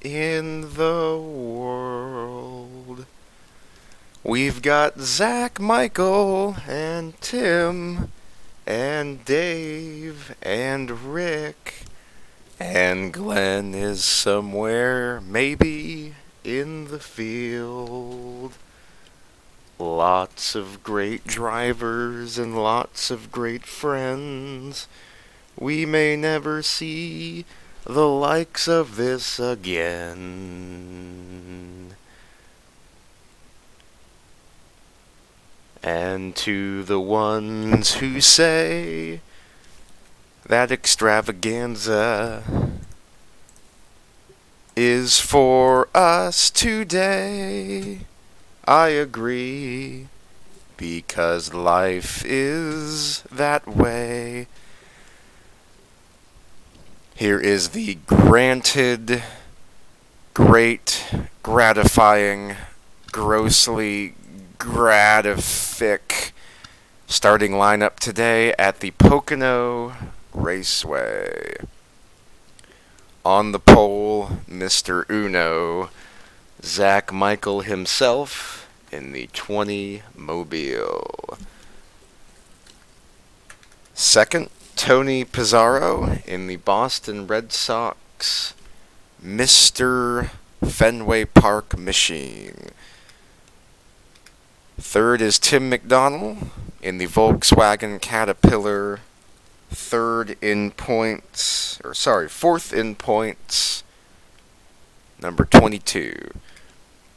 in the world. We've got Zach, Michael, and Tim, and Dave, and Rick, and Glenn is somewhere, maybe in the field. Lots of great drivers and lots of great friends. We may never see the likes of this again. And to the ones who say that extravaganza is for us today, I agree, because life is that way. Here is the granted, great, gratifying, grossly gratific starting lineup today at the Pocono Raceway. On the pole, Mr. Uno, Zach Michael himself in the 20 Mobile. Second, Tony Pizarro in the Boston Red Sox Mr. Fenway Park Machine. Third is Tim McDonald in the Volkswagen Caterpillar. Fourth in points, number 22.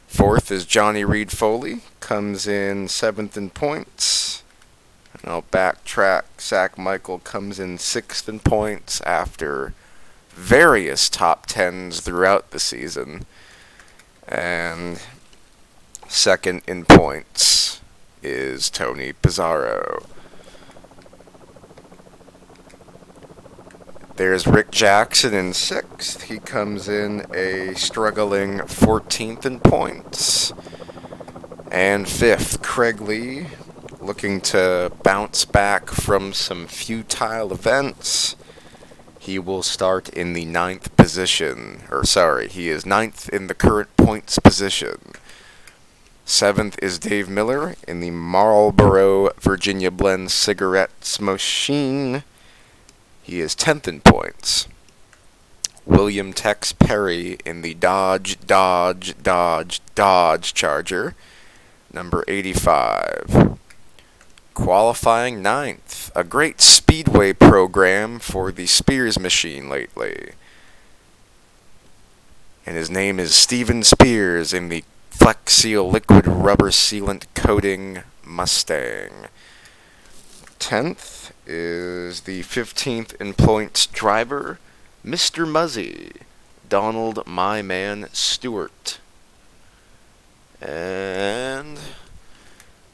Fourth is Johnny Reed Foley, comes in 7th in points. And I'll backtrack. Zach Michael comes in 6th in points after various top 10s throughout the season. And second in points is Tony Pizarro. There's Rick Jackson in 6th. He comes in a struggling 14th in points. And 5th, Craig Lee, looking to bounce back from some futile events. He will start in the 9th position. He is 9th in the current points position. 7th is Dave Miller in the Marlboro Virginia Blend Cigarettes Machine. He is 10th in points. William Tex Perry in the Dodge Charger, number 85. Qualifying 9th, a great speedway program for the Spears machine lately. And his name is Steven Spears in the Flex Seal Liquid Rubber Sealant Coating Mustang. 10th is the 15th in points driver, Mr. Muzzy, Donald My Man Stewart. And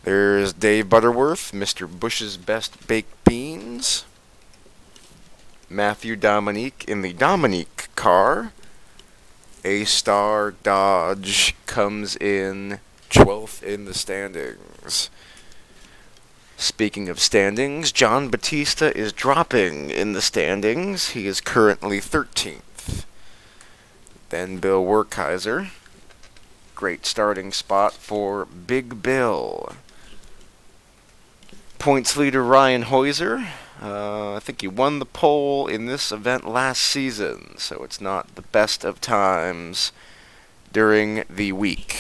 there's Dave Butterworth, Mr. Bush's Best Baked Beans. Matthew Dominique in the Dominique car. A-Star Dodge comes in 12th in the standings. Speaking of standings, John Batista is dropping in the standings. He is currently 13th. Then Bill Werkheiser. Great starting spot for Big Bill. Points leader Ryan Heuser. I think he won the pole in this event last season, so it's not the best of times during the week.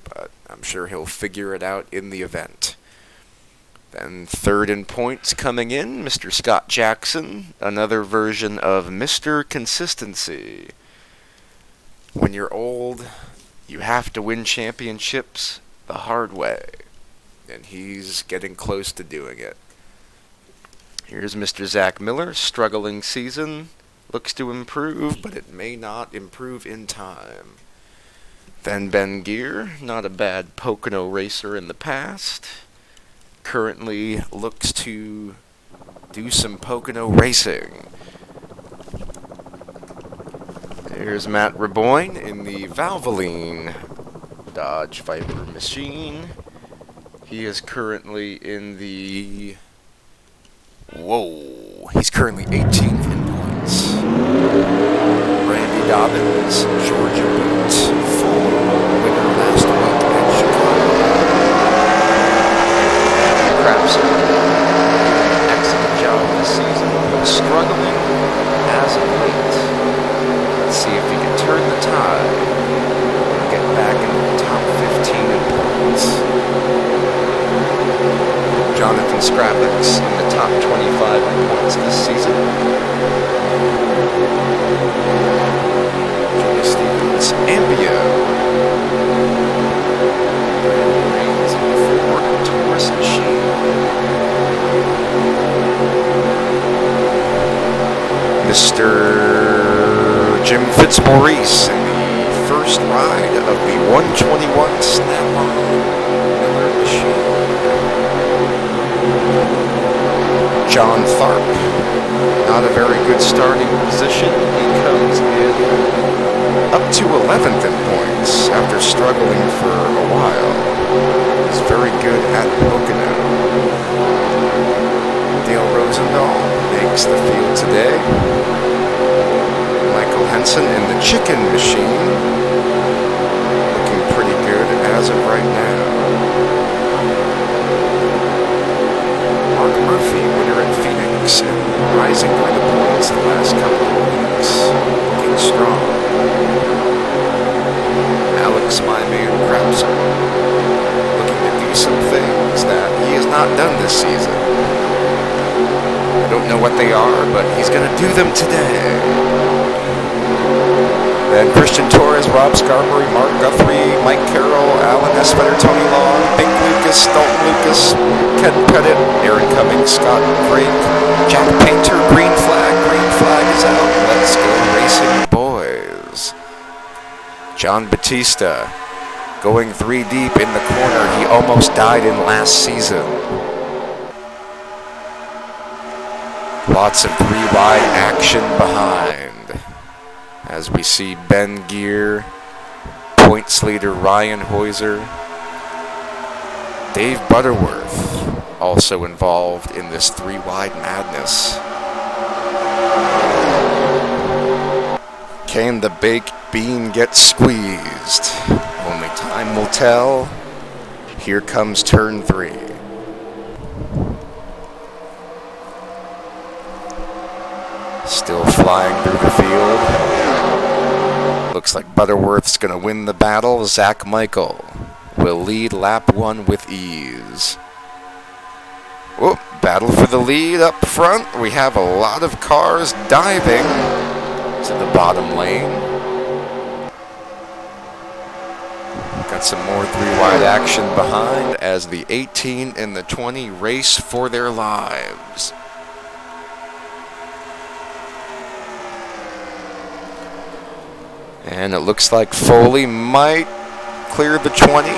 But I'm sure he'll figure it out in the event. Then third in points coming in, Mr. Scott Jackson, another version of Mr. Consistency. When you're old, you have to win championships the hard way, and he's getting close to doing it. Here's Mr. Zach Miller, struggling season, looks to improve, but it may not improve in time. Then Ben Gear, not a bad Pocono racer in the past. Currently looks to do some Pocono racing. There's Matt Reboyne in the Valvoline Dodge Viper machine. He is currently in the... He's currently 18th in points. Randy Dobbins, Georgia Boot, full winner last week at Chicago. Crapson, excellent job this season, but struggling as of late. Let's see if he can turn the tide and get back into the top 15 in points. Jonathan Scrapix in the top 25 in points this season. Joey Stevens, Ambio. Brandon Reigns in the Ford Taurus machine. Mr. Jim Fitzmaurice in the first ride of the 121 Snap-on Miller machine. John Tharp, not a very good starting position. He comes in up to 11th in points after struggling for a while. He's very good at Pocono. Dale Rosendahl makes the field today. Michael Henson in the chicken machine, looking pretty good as of right now. Mark Murphy, winner at Phoenix, and rising by the points the last couple of weeks, looking strong. Alex, my man, Crapson, looking to do some things that he has not done this season. I don't know what they are, but he's going to do them today. Then Christian Torres, Rob Scarberry, Mark Guthrie, Mike Carroll, Alan Espetter, Tony Long, Big Lucas, Dalton Lucas, Ken Pettit, Aaron Cummings, Scott Craig, Jack Painter, green flag is out. Let's go racing, boys. John Batista going 3 deep in the corner. He almost died in last season. Lots of 3 wide action behind. As we see Ben Gear, points leader Ryan Heuser, Dave Butterworth also involved in this 3 wide madness. Can the baked bean get squeezed? Only time will tell. Here comes turn 3. Still flying through the field. Looks like Butterworth's going to win the battle. Zach Michael will lead lap 1 with ease. Whoop, battle for the lead up front. We have a lot of cars diving to the bottom lane. Got some more 3 wide action behind as the 18 and the 20 race for their lives. And it looks like Foley might clear the 20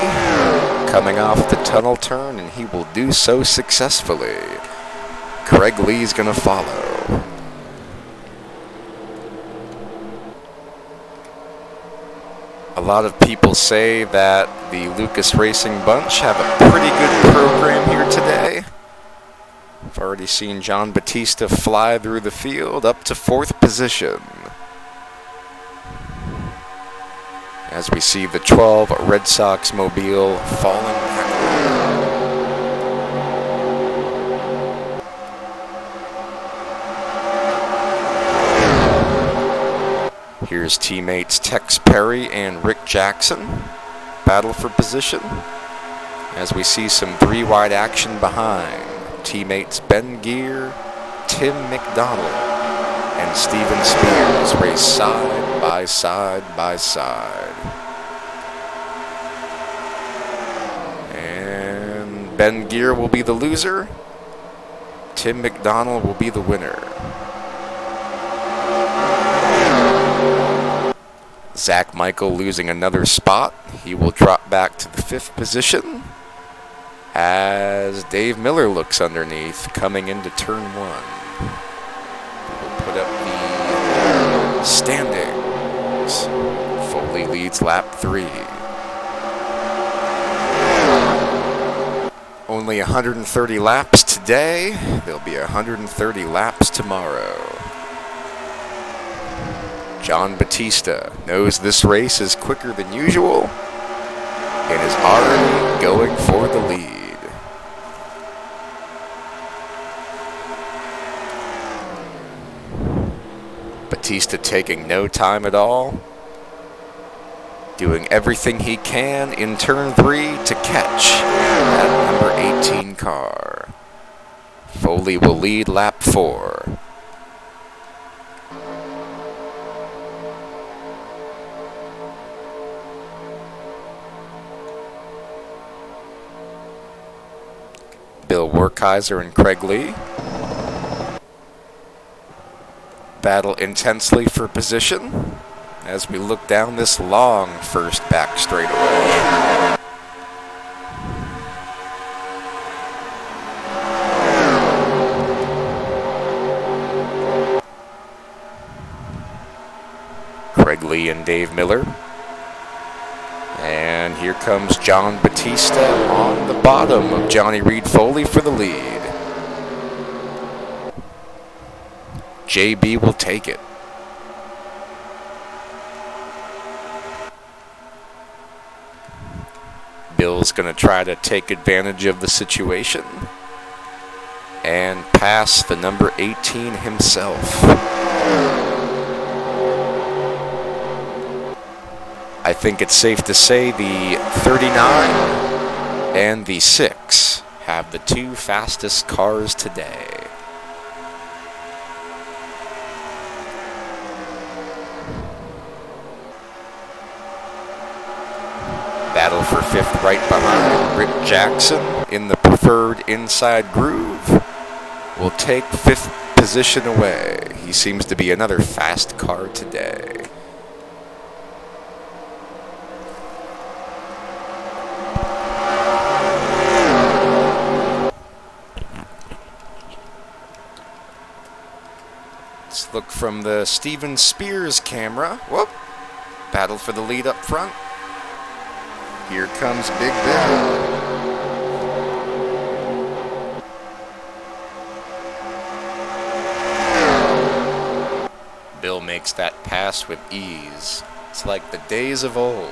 coming off the tunnel turn, and he will do so successfully. Craig Lee's going to follow. A lot of people say that the Lucas Racing Bunch have a pretty good program here today. I've already seen John Batista fly through the field up to 4th position. As we see the 12 Red Sox mobile falling back. Here's teammates Tex Perry and Rick Jackson battle for position. As we see some 3 wide action behind. Teammates Ben Gear, Tim McDonald, and Steven Spears race side by side by side. And Ben Gear will be the loser. Tim McDonald will be the winner. Zach Michael losing another spot. He will drop back to the 5th position as Dave Miller looks underneath coming into turn 1. We'll put up the standings. Foley leads lap 3. Only 130 laps today. There'll be 130 laps tomorrow. John Batista knows this race is quicker than usual and is already going for the lead. Batista taking no time at all, doing everything he can in turn 3 to catch that number 18 car. Foley will lead lap 4. Bill Werkheiser and Craig Lee battle intensely for position as we look down this long first back straightaway. Craig Lee and Dave Miller. And here comes John Batista on the bottom of Johnny Reed Foley for the lead. JB will take it. Bill's going to try to take advantage of the situation and pass the number 18 himself. I think it's safe to say the 39 and the 6 have the 2 fastest cars today. Battle for 5th right behind. Rick Jackson in the preferred inside groove will take 5th position away. He seems to be another fast car today. Let's look from the Steven Spears camera. Whoop! Battle for the lead up front. Here comes Big Bill. Bill makes that pass with ease. It's like the days of old.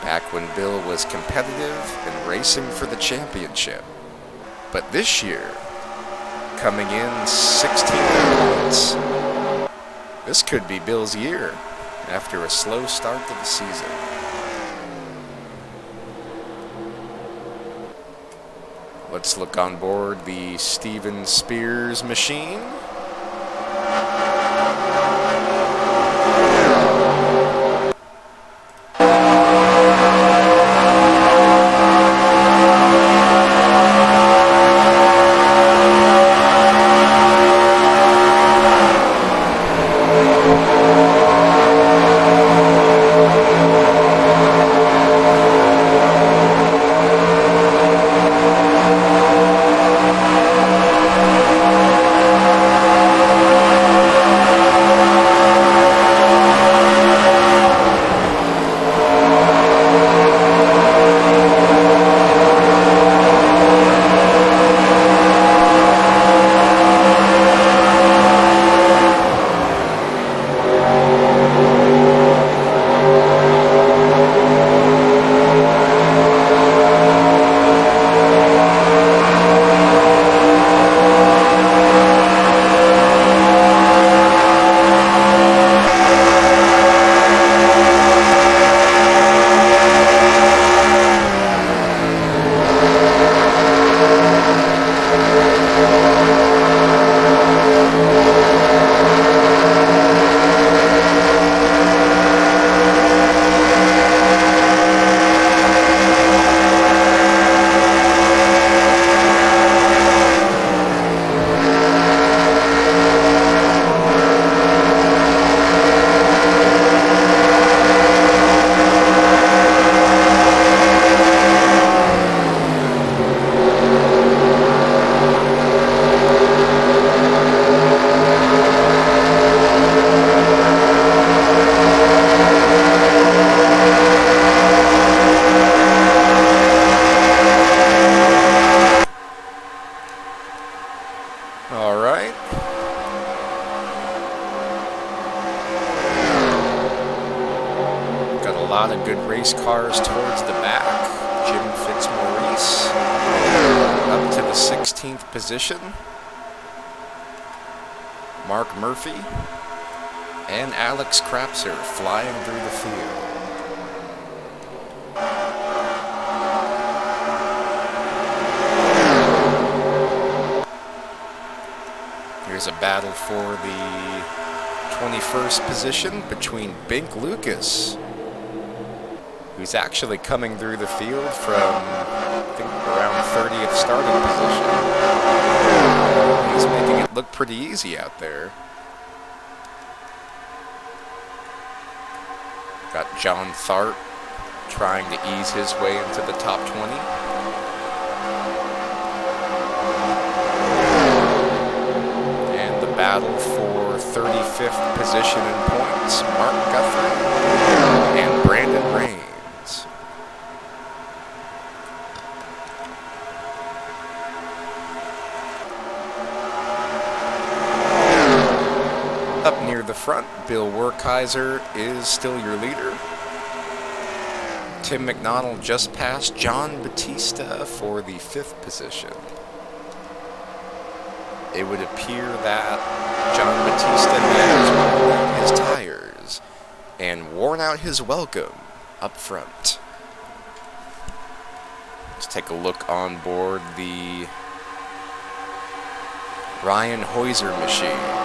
Back when Bill was competitive and racing for the championship. But this year, coming in 16 points. This could be Bill's year after a slow start to the season. Let's look on board the Steven Spears machine. A lot of good race cars towards the back. Jim Fitzmaurice up to the 16th position. Mark Murphy and Alex Krapser flying through the field. Here's a battle for the 21st position between Bink Lucas, who's actually coming through the field from, I think, around 30th starting position. He's making it look pretty easy out there. Got John Thart trying to ease his way into the top 20. And the battle for 35th position in points, Mark Guthrie and Brandon Rains. Up near the front, Bill Werkheiser is still your leader. Tim McDonald just passed John Batista for the 5th position. It would appear that John Batista has worn out his tires and worn out his welcome up front. Let's take a look on board the Ryan Heuser machine.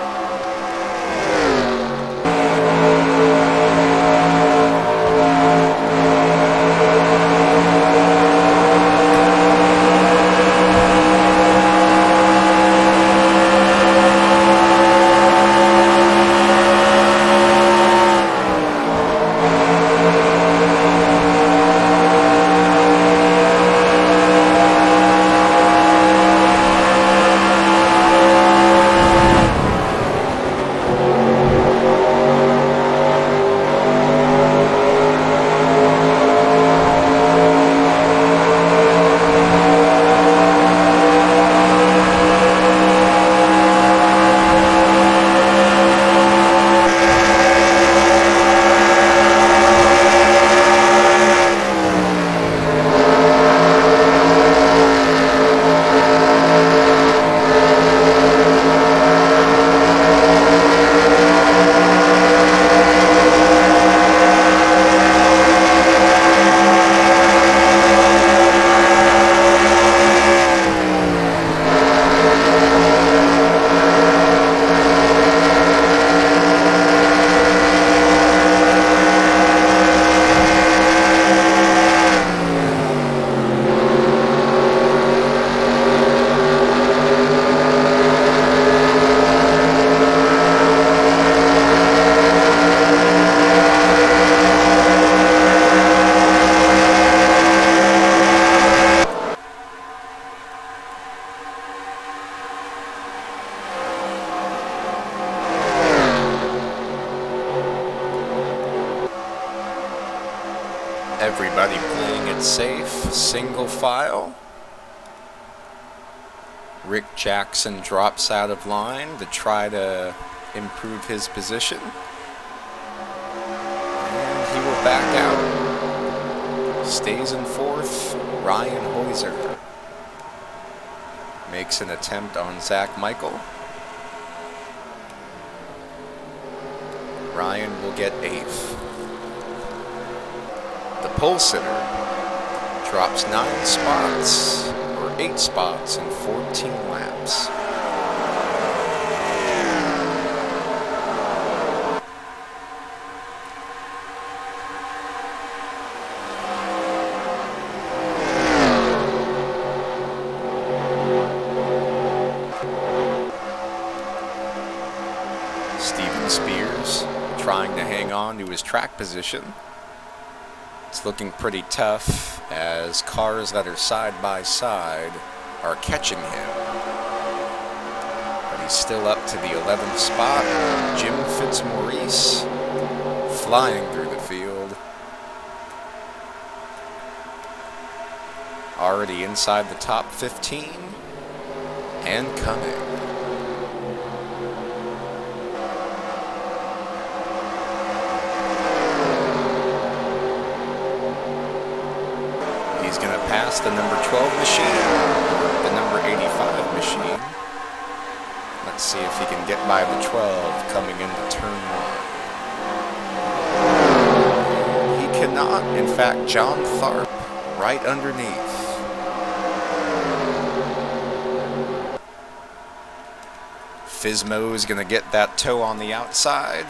Everybody playing it safe, single file. Rick Jackson drops out of line to try to improve his position. And he will back out. Stays in 4th, Ryan Heuser. Makes an attempt on Zach Michael. Ryan will get 8th. The pole sitter drops 9 spots, or 8 spots in 14 laps. Steven Spears trying to hang on to his track position. It's looking pretty tough as cars that are side by side are catching him. But he's still up to the 11th spot. Jim Fitzmaurice flying through the field. Already inside the top 15 and coming. past the number 12 machine, the number 85 machine. Let's see if he can get by the 12 coming into turn 1. He cannot. In fact, John Tharp right underneath. Fizmo is going to get that toe on the outside.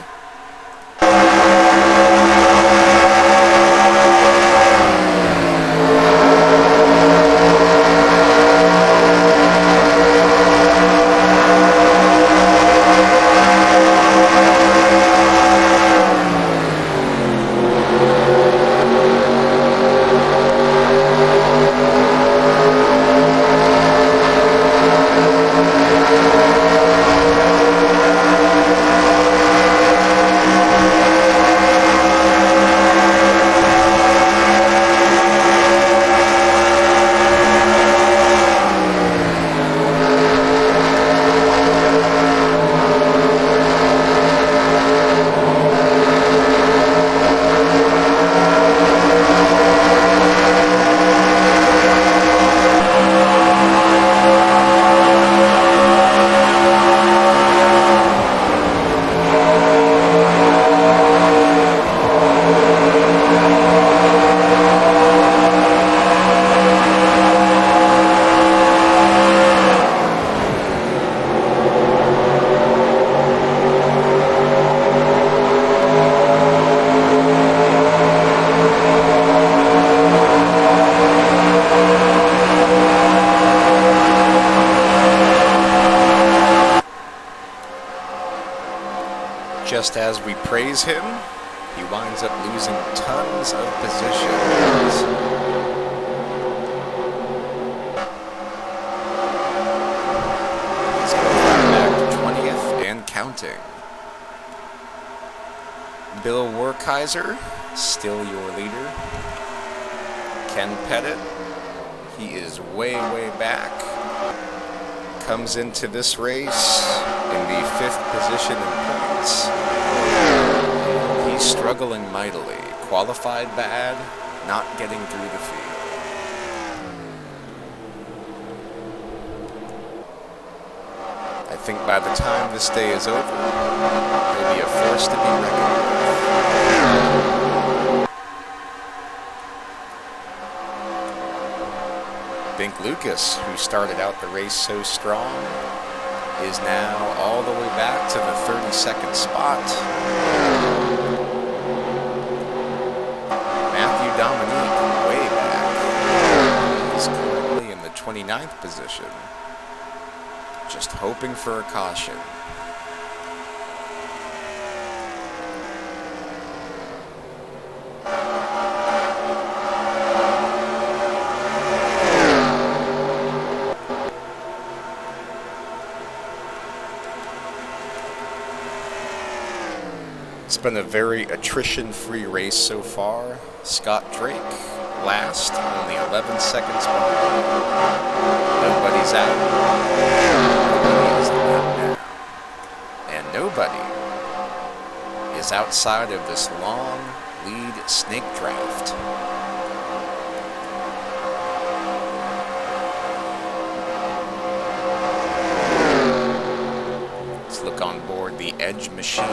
Just as we praise him, he winds up losing tons of positions. He's going back to 20th and counting. Bill Werkheiser, still your leader. Ken Pettit, he is way back. Comes into this race in the 5th position in points. He's struggling mightily. Qualified bad, not getting through the field. I think by the time this day is over, he'll be a force to be reckoned with. Bink Lucas, who started out the race so strong, is now all the way back to the 32nd spot. Matthew Dominique way back. He's currently in the 29th position. Just hoping for a caution. It's been a very attrition-free race so far. Scott Drake, last, only 11 seconds behind. Nobody's out. Nobody is out now. And nobody is outside of this long lead snake draft. Let's look on board the Edge machine.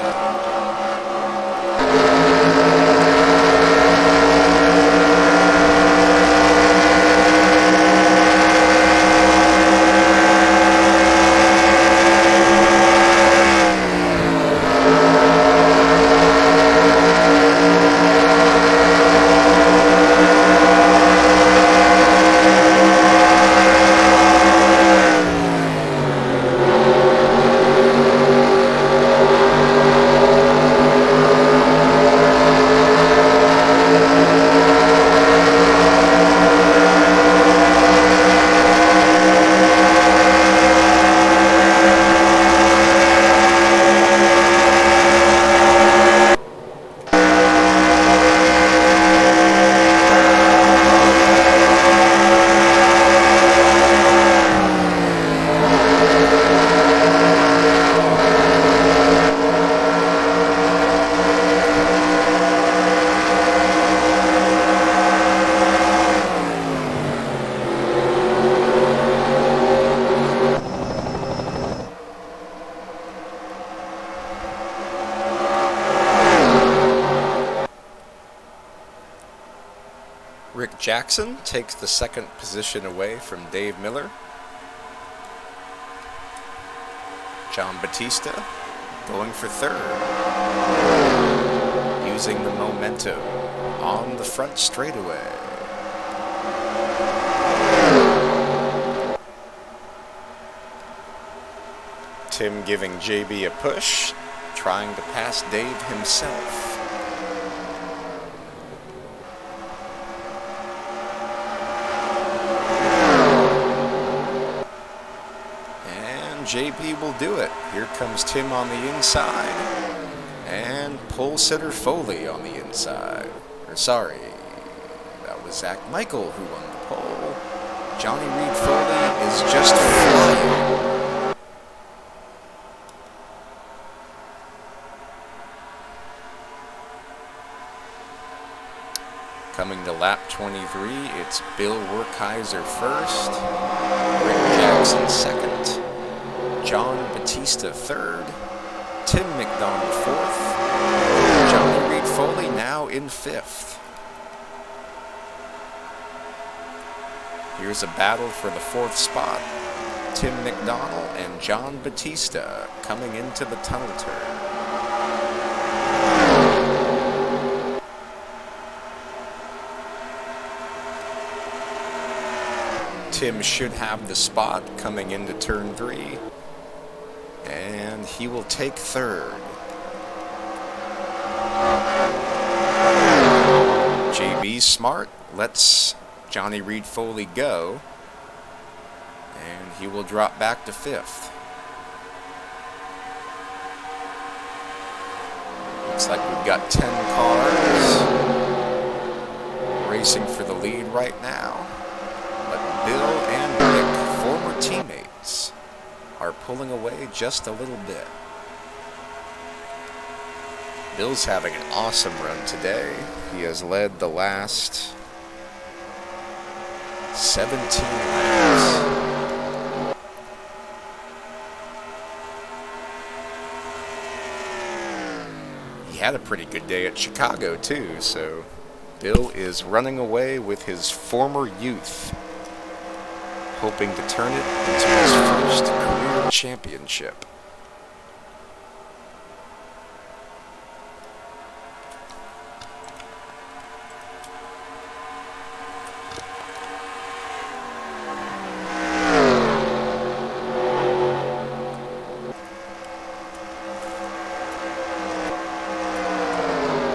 Rick Jackson takes the second position away from Dave Miller. John Batista going for third, using the momentum on the front straightaway. Tim giving JB a push, trying to pass Dave himself. JB will do it. Here comes Tim on the inside, and pole sitter Foley on the inside. Sorry, that was Zach Michael who won the pole. Johnny Reed Foley is just flying. Coming to lap 23, it's Bill Werkheiser first, Rick Jackson second, John Batista third, Tim McDonald fourth, Johnny Reed Foley now in fifth. Here's a battle for the fourth spot. Tim McDonald and John Batista coming into the tunnel turn. Tim should have the spot coming into turn 3. And he will take third. JB smart, lets Johnny Reed Foley go. And he will drop back to fifth. Looks like we've got 10 cars racing for the lead right now. But Bill and Rick, former teammates, are pulling away just a little bit. Bill's having an awesome run today. He has led the last 17 laps. He had a pretty good day at Chicago too, so Bill is running away with his former youth, hoping to turn it into his first career championship.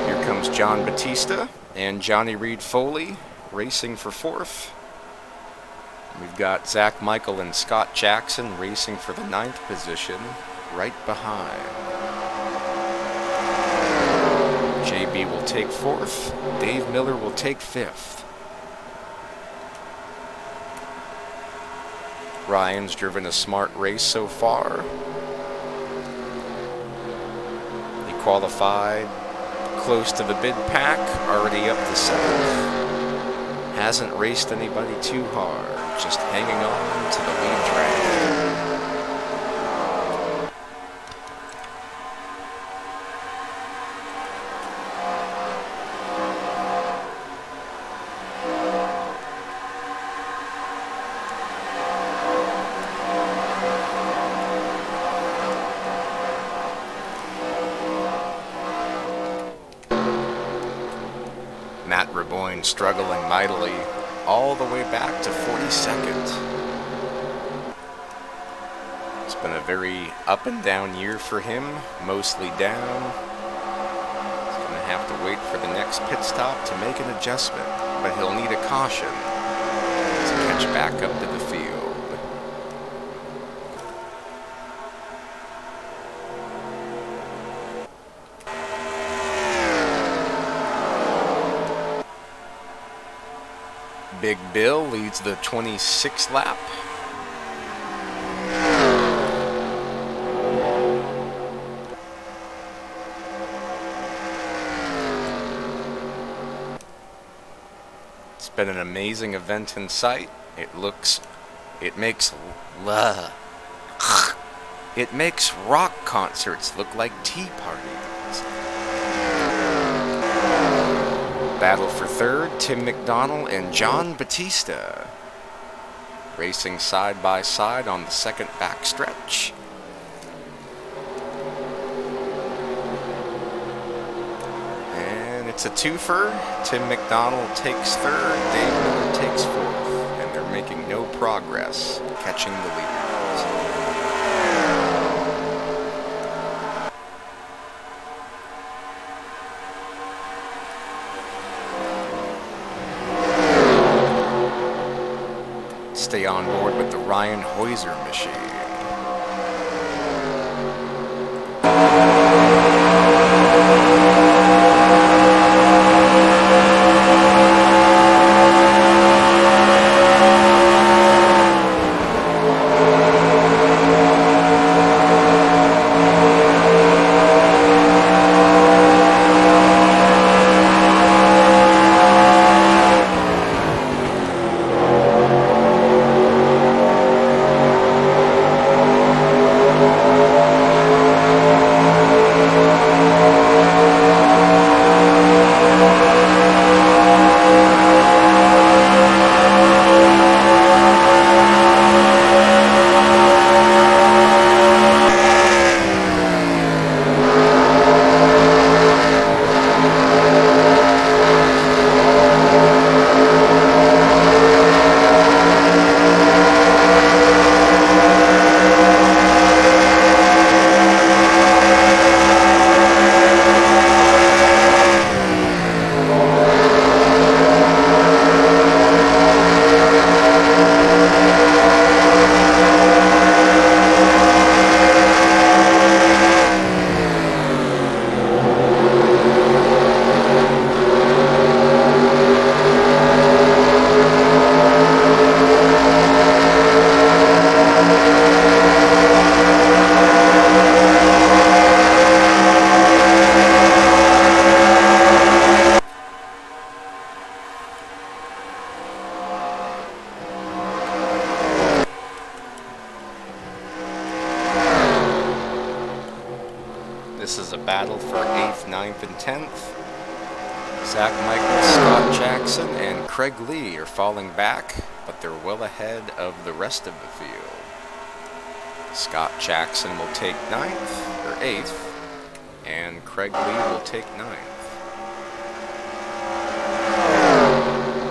Here comes John Batista and Johnny Reed Foley racing for fourth. We've got Zach Michael and Scott Jackson racing for the 9th position, right behind. JB will take 4th. Dave Miller will take 5th. Ryan's driven a smart race so far. He qualified close to the bid pack, already up to 7th. Hasn't raced anybody too hard. Just hanging on to the lead track. Matt Reboyne struggling mightily all the way back to 42nd. It's been a very up and down year for him, mostly down. He's going to have to wait for the next pit stop to make an adjustment, but he'll need a caution to catch back up to the field. Big Bill leads the 26th lap. It's been an amazing event in sight. It makes rock concerts look like tea parties. battle for third, Tim McDonald and John Batista. Racing side by side on the second backstretch. And it's a twofer. Tim McDonald takes third, Dave Miller takes fourth. And they're making no progress catching the leaders. Stay on board with the Ryan Heuser machine. This is a battle for 8th, 9th, and 10th. Zach Michaels, Scott Jackson, and Craig Lee are falling back, but they're well ahead of the rest of the field. Scott Jackson will take 9th, or 8th, and Craig Lee will take 9th.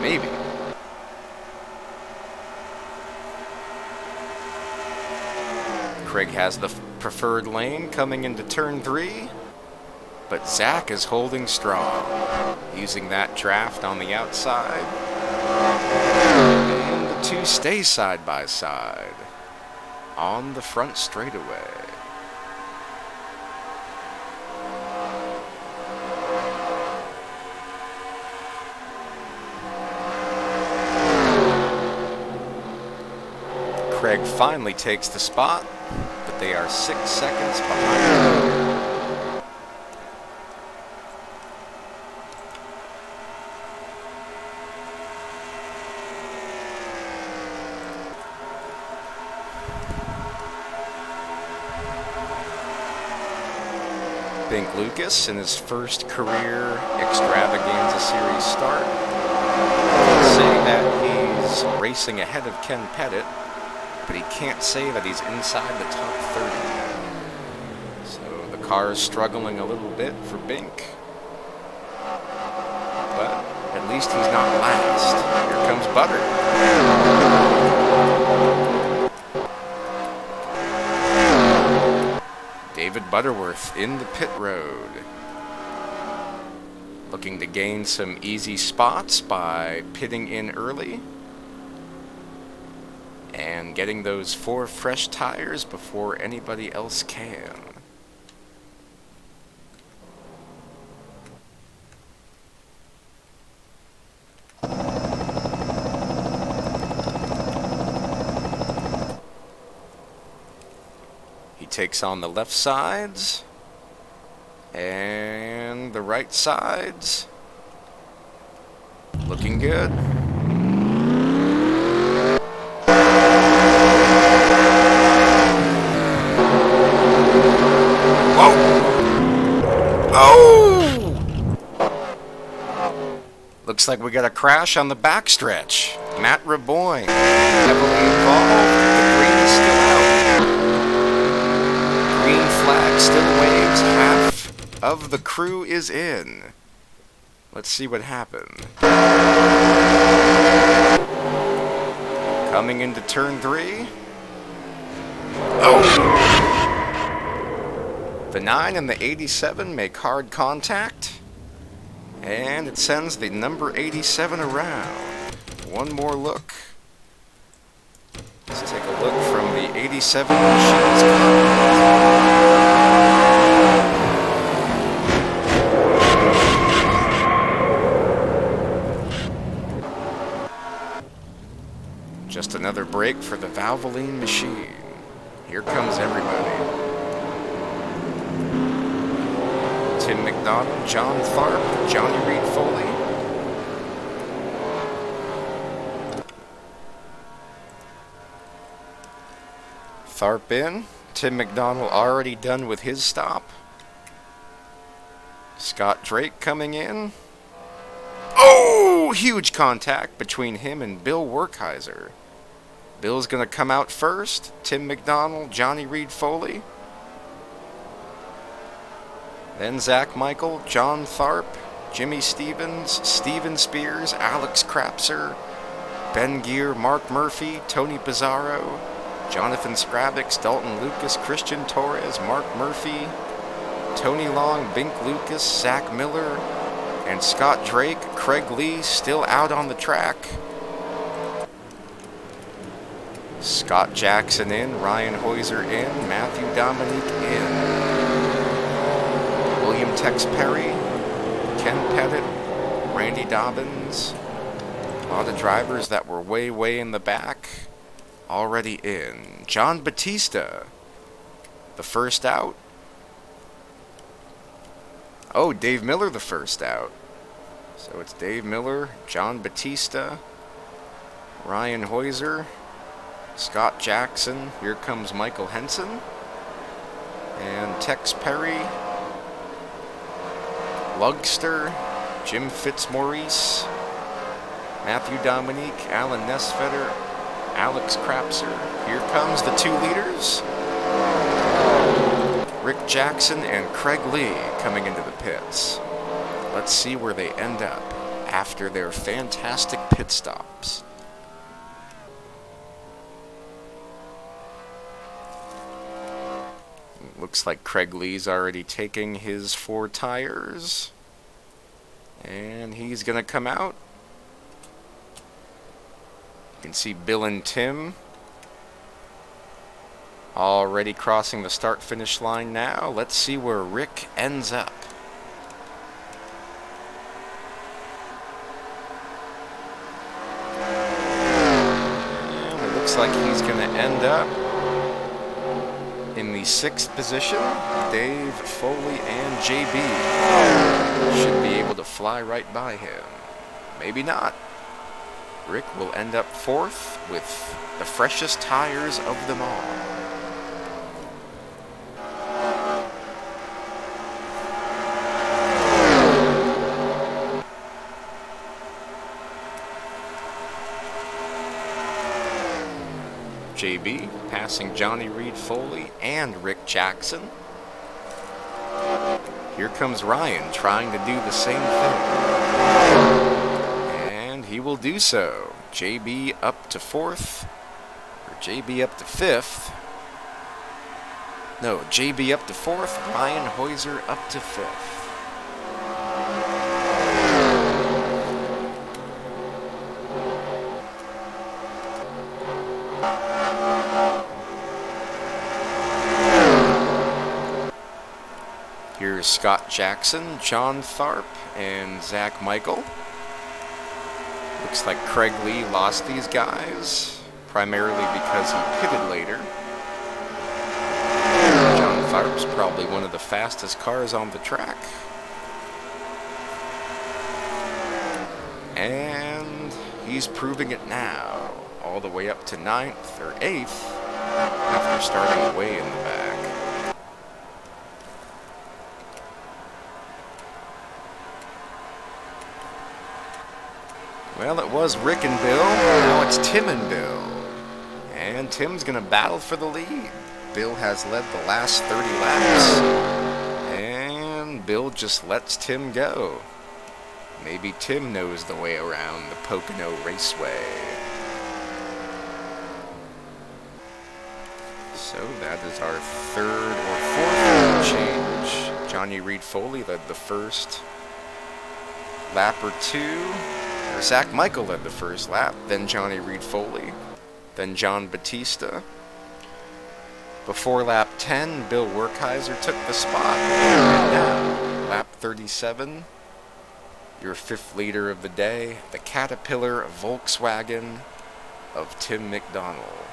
Maybe. Craig has the preferred lane coming into turn 3, but Zach is holding strong, using that draft on the outside, and the two stay side by side on the front straightaway. Craig finally takes the spot, but they are 6 seconds behind. Bink Lucas in his first career Extravaganza Series start. Say that he's racing ahead of Ken Pettit, but he can't say that he's inside the top 30. So the car is struggling a little bit for Bink. But at least he's not last. Here comes Butter. David Butterworth in the pit road. Looking to gain some easy spots by pitting in early and getting those 4 fresh tires before anybody else can. He takes on the left sides and the right sides. Looking good. Looks like we got a crash on the backstretch. Matt Raboyne, heavily involved. The green is still out. Green flag still waves. Half of the crew is in. Let's see what happened. Coming into turn 3. Oh! The 9 and the 87 make hard contact. And it sends the number 87 around. One more look. Let's take a look from the 87 machine's Just another break for the Valvoline machine. Here comes everybody. Tim McDonald, John Tharp, Johnny Reed Foley. Tharp in. Tim McDonald already done with his stop. Scott Drake coming in. Oh! Huge contact between him and Bill Werkheiser. Bill's going to come out first. Tim McDonald, Johnny Reed Foley. Then Zach Michael, John Tharp, Jimmy Stevens, Steven Spears, Alex Krapser, Ben Gear, Mark Murphy, Tony Pizarro, Jonathan Sprabix, Dalton Lucas, Christian Torres, Mark Murphy, Tony Long, Bink Lucas, Zach Miller, and Scott Drake. Craig Lee still out on the track. Scott Jackson in, Ryan Heuser in, Matthew Dominique in. William Tex Perry, Ken Pettit, Randy Dobbins. A lot of drivers that were way in the back already in. John Batista, the first out. Oh, Dave Miller the first out. So it's Dave Miller, John Batista, Ryan Heuser, Scott Jackson. Here comes Michael Henson. And Tex Perry, Lugster, Jim Fitzmaurice, Matthew Dominique, Alan Nesfetter, Alex Krapser. Here comes the 2 leaders. Rick Jackson and Craig Lee coming into the pits. Let's see where they end up after their fantastic pit stops. Looks like Craig Lee's already taking his 4 tires. And he's going to come out. You can see Bill and Tim already crossing the start-finish line now. Let's see where Rick ends up. And it looks like he's going to end up in the 6th position. Dave, Foley, and JB should be able to fly right by him. Maybe not. Rick will end up 4th with the freshest tires of them all. JB passing Johnny Reed Foley and Rick Jackson. Here comes Ryan trying to do the same thing. And he will do so. JB up to 4th. Or JB up to 5th. No, JB up to 4th. Ryan Heuser up to 5th. Here's Scott Jackson, John Tharp, and Zach Michael. Looks like Craig Lee lost these guys, primarily because he pitted later. John Tharp's probably one of the fastest cars on the track. And he's proving it now, all the way up to 9th or 8th, after starting way in the back. Well, it was Rick and Bill. Now it's Tim and Bill. And Tim's going to battle for the lead. Bill has led the last 30 laps. And Bill just lets Tim go. Maybe Tim knows the way around the Pocono Raceway. So that is our third or fourth change. Johnny Reed Foley led the first lap or two. Zach Michael led the first lap, then Johnny Reed Foley, then John Batista. Before lap 10, Bill Werkheiser took the spot. And now, lap 37, your fifth leader of the day, the Caterpillar Volkswagen of Tim McDonald,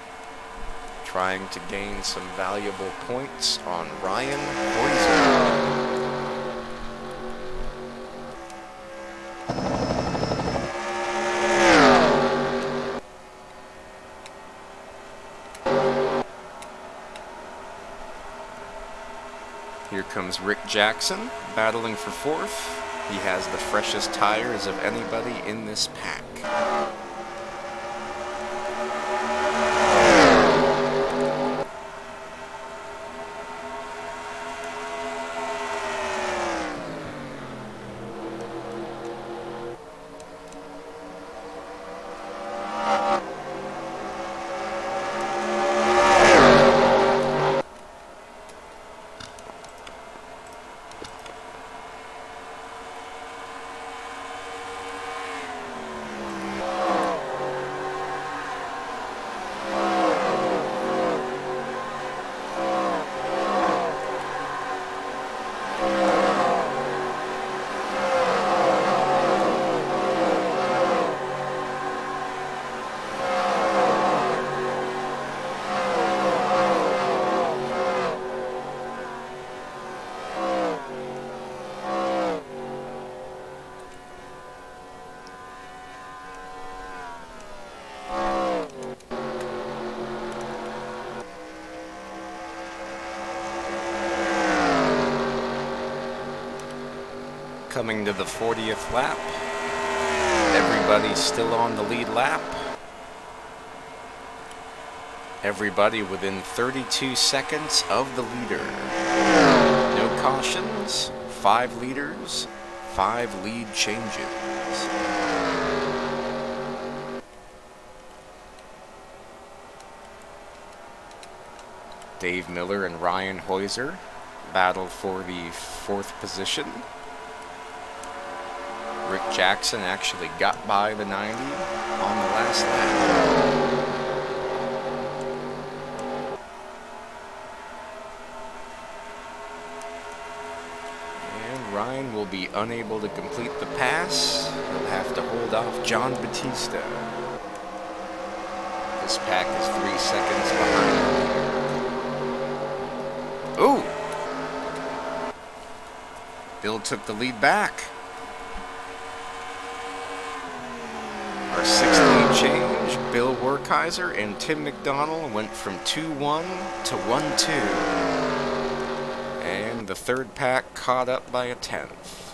trying to gain some valuable points on Ryan Hoyser. Here comes Rick Jackson, battling for fourth. He has the freshest tires of anybody in this pack. Coming to the 40th lap. Everybody's still on the lead lap. Everybody within 32 seconds of the leader. No cautions, 5 leaders, 5 lead changes. Dave Miller and Ryan Hoyser battle for the 4th position. Rick Jackson actually got by the 90 on the last lap. And Ryan will be unable to complete the pass. He'll have to hold off John Batista. This pack is 3 seconds behind. Ooh! Bill took the lead back. Our 6th lead change, Bill Werkheiser and Tim McDonald went from 2-1 to 1-2. And the 3rd pack caught up by a 10th.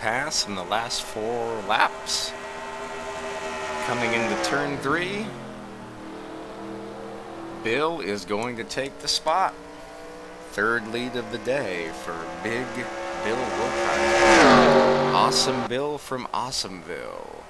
pass in the last 4 laps. Coming into turn 3, Bill is going to take the spot. Third lead of the day for Big Bill Wilkins. Awesome Bill from Awesomeville.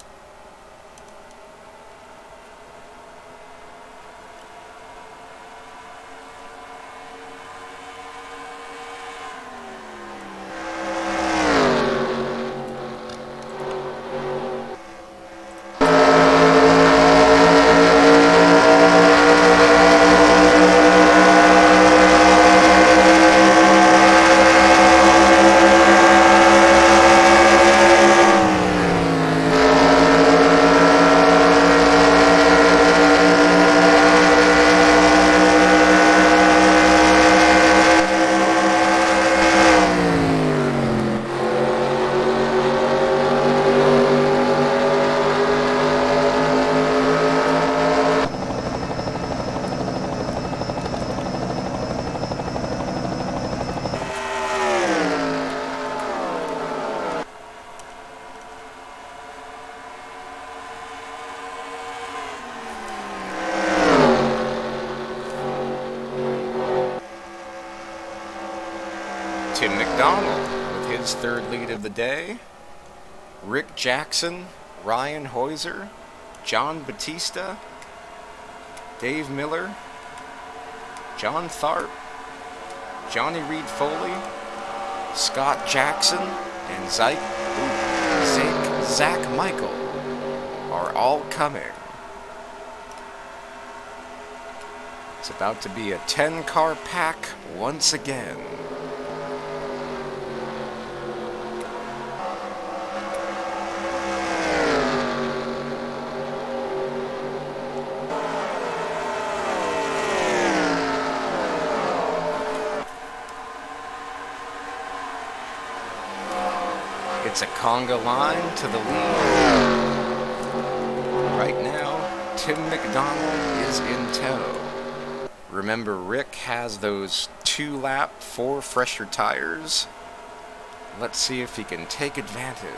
Tim McDonald with his third lead of the day. Rick Jackson, Ryan Heuser, John Batista, Dave Miller, John Tharp, Johnny Reed Foley, Scott Jackson, and Zach Michael are all coming. It's about to be a 10-car pack once again. It's a conga line to the lead. Right now, Tim McDonald is in tow. Remember, Rick has those 2-lap, 4 fresher tires. Let's see if he can take advantage.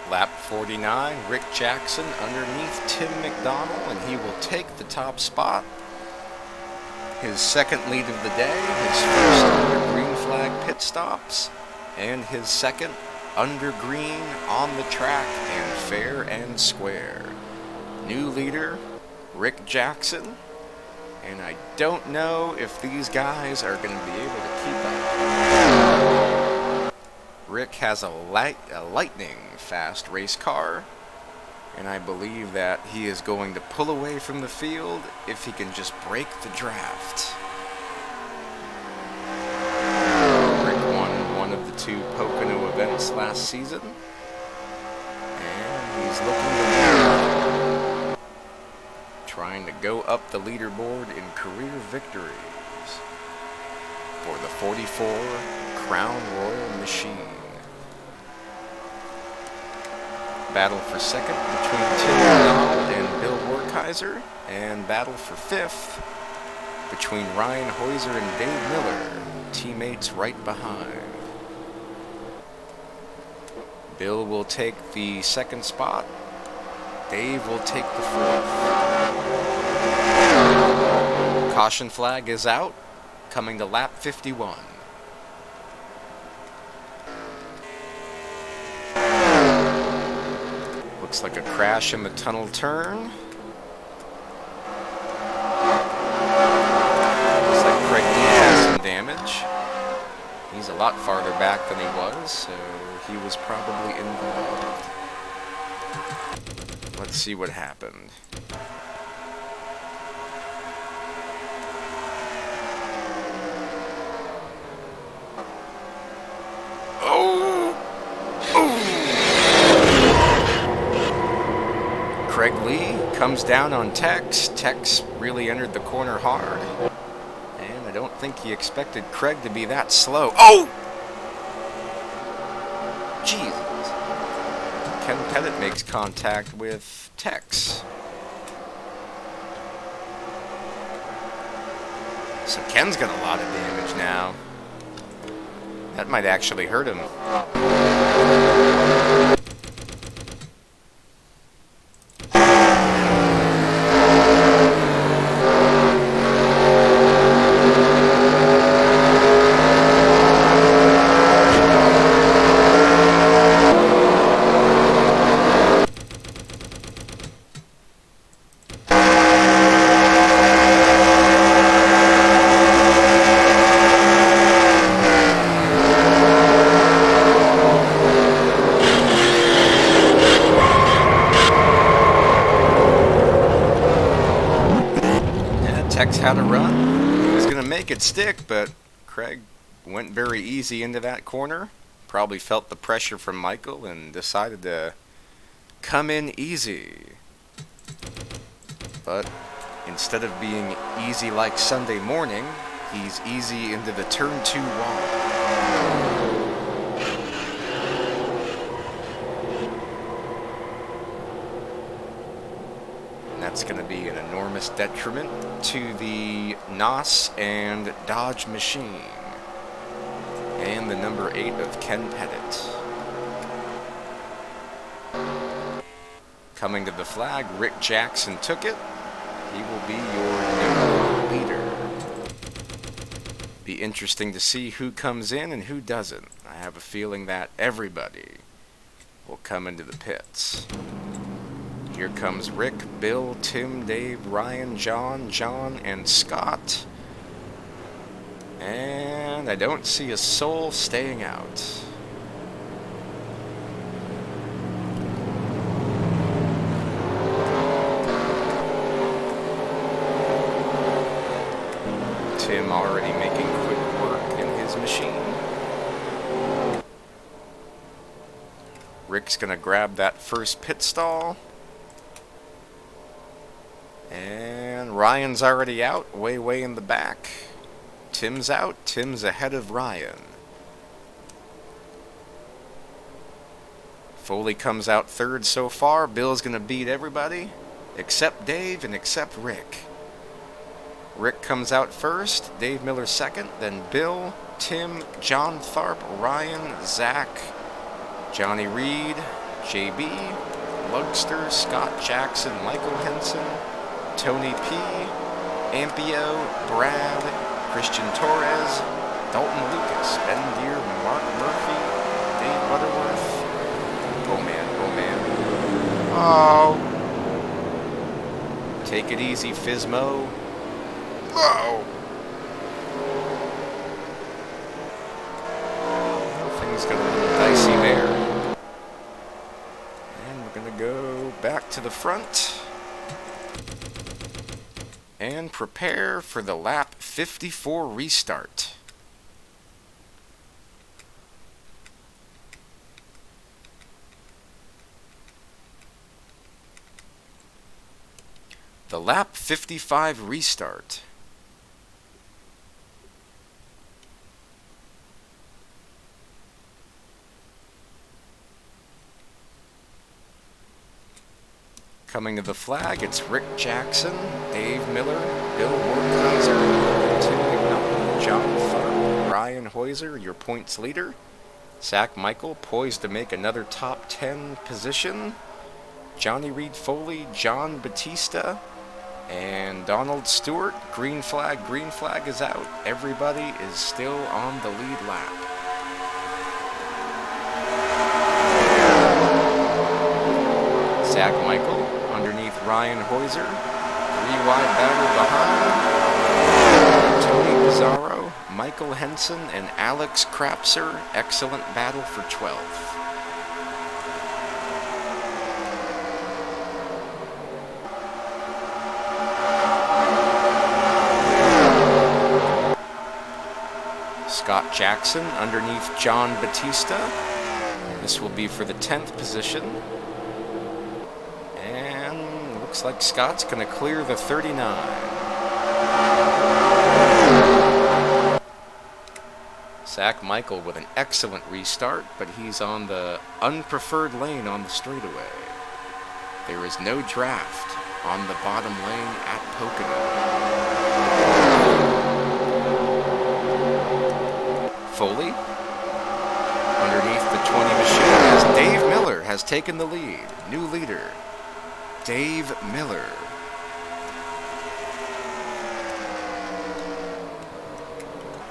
Lap 49, Rick Jackson underneath Tim McDonald, and he will take the top spot. His second lead of the day, his first under green flag pit stops, and his second under green on the track and fair and square. New leader, Rick Jackson, and I don't know if these guys are going to be able to keep up. Rick has a lightning fast race car, and I believe that he is going to pull away from the field if he can just break the draft. Rick won one of the 2 Pocono events last season, and he's looking to trying to go up the leaderboard in career victories for the 44 Crown Royal Machine. Battle for second between Tim N.O.R.L and Bill Werkheiser, and battle for fifth between Ryan Heuser and Dave Miller, teammates right behind. Bill will take the second spot. Dave will take the fourth. Caution flag is out, coming to lap 51. Looks like a crash in the tunnel turn. Looks like Craig has some damage. He's a lot farther back than he was, so he was probably involved. Let's see what happened. Craig Lee comes down on Tex. Tex really entered the corner hard. And I don't think he expected Craig to be that slow. Oh! Jesus. Ken Pettit makes contact with Tex. So Ken's got a lot of damage now. That might actually hurt him. Tex had a run. He was going to make it stick, but Craig went very easy into that corner. Probably felt the pressure from Michael and decided to come in easy. But instead of being easy like Sunday morning, he's easy into the turn 2 wall. That's going to be an enormous detriment to the N.O.R.L and Dodge machine. And the number 8 of Ken Pettit. Coming to the flag, Rick Jackson took it. He will be your new leader. Be interesting to see who comes in and who doesn't. I have a feeling that everybody will come into the pits. Here comes Rick, Bill, Tim, Dave, Ryan, John, and Scott. And I don't see a soul staying out. Tim already making quick work in his machine. Rick's gonna grab that first pit stall. And Ryan's already out, way in the back. Tim's out. Tim's ahead of Ryan. Foley comes out third so far. Bill's going to beat everybody, except Dave and except Rick. Rick comes out first, Dave Miller second, then Bill, Tim, John Tharp, Ryan, Zach, Johnny Reed, JB, Lugster, Scott Jackson, Michael Henson, Tony P, Ampio, Brad, Christian Torres, Dalton Lucas, Ben Deere, Mark Murphy, Dave Butterworth. Oh man. Oh. Take it easy, Fizmo. Oh. Things gonna be dicey there. And we're gonna go back to the front. And prepare for the lap 54 restart. The lap 55 restart. Coming to the flag, it's Rick Jackson, Dave Miller, Bill Wertheiser, Tim McNaughton, John Farr, Ryan Heuser, your points leader. Zach Michael poised to make another top 10 position. Johnny Reed Foley, John Batista, and Donald Stewart. Green flag is out. Everybody is still on the lead lap. Zach Michael underneath Ryan Heuser. 3-wide battle behind. Tony Pizarro, Michael Henson, and Alex Krapser. Excellent battle for 12th. Scott Jackson underneath John Batista. This will be for the 10th position. And looks like Scott's going to clear the 39. Zach Michael with an excellent restart, but he's on the unpreferred lane on the straightaway. There is no draft on the bottom lane at Pocono. Foley, underneath the 20 machine, as Dave Miller has taken the lead. New leader, Dave Miller.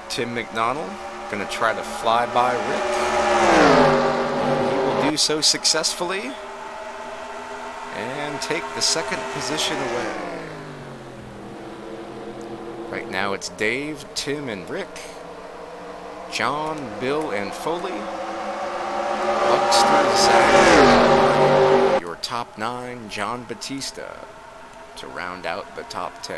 Tim McNaughton going to try to fly by Rick. He will do so successfully and take the second position away. Right now it's Dave, Tim, and Rick. John, Bill, and Foley. Buckster, Zach. Your top 9, John Batista, to round out the top 10.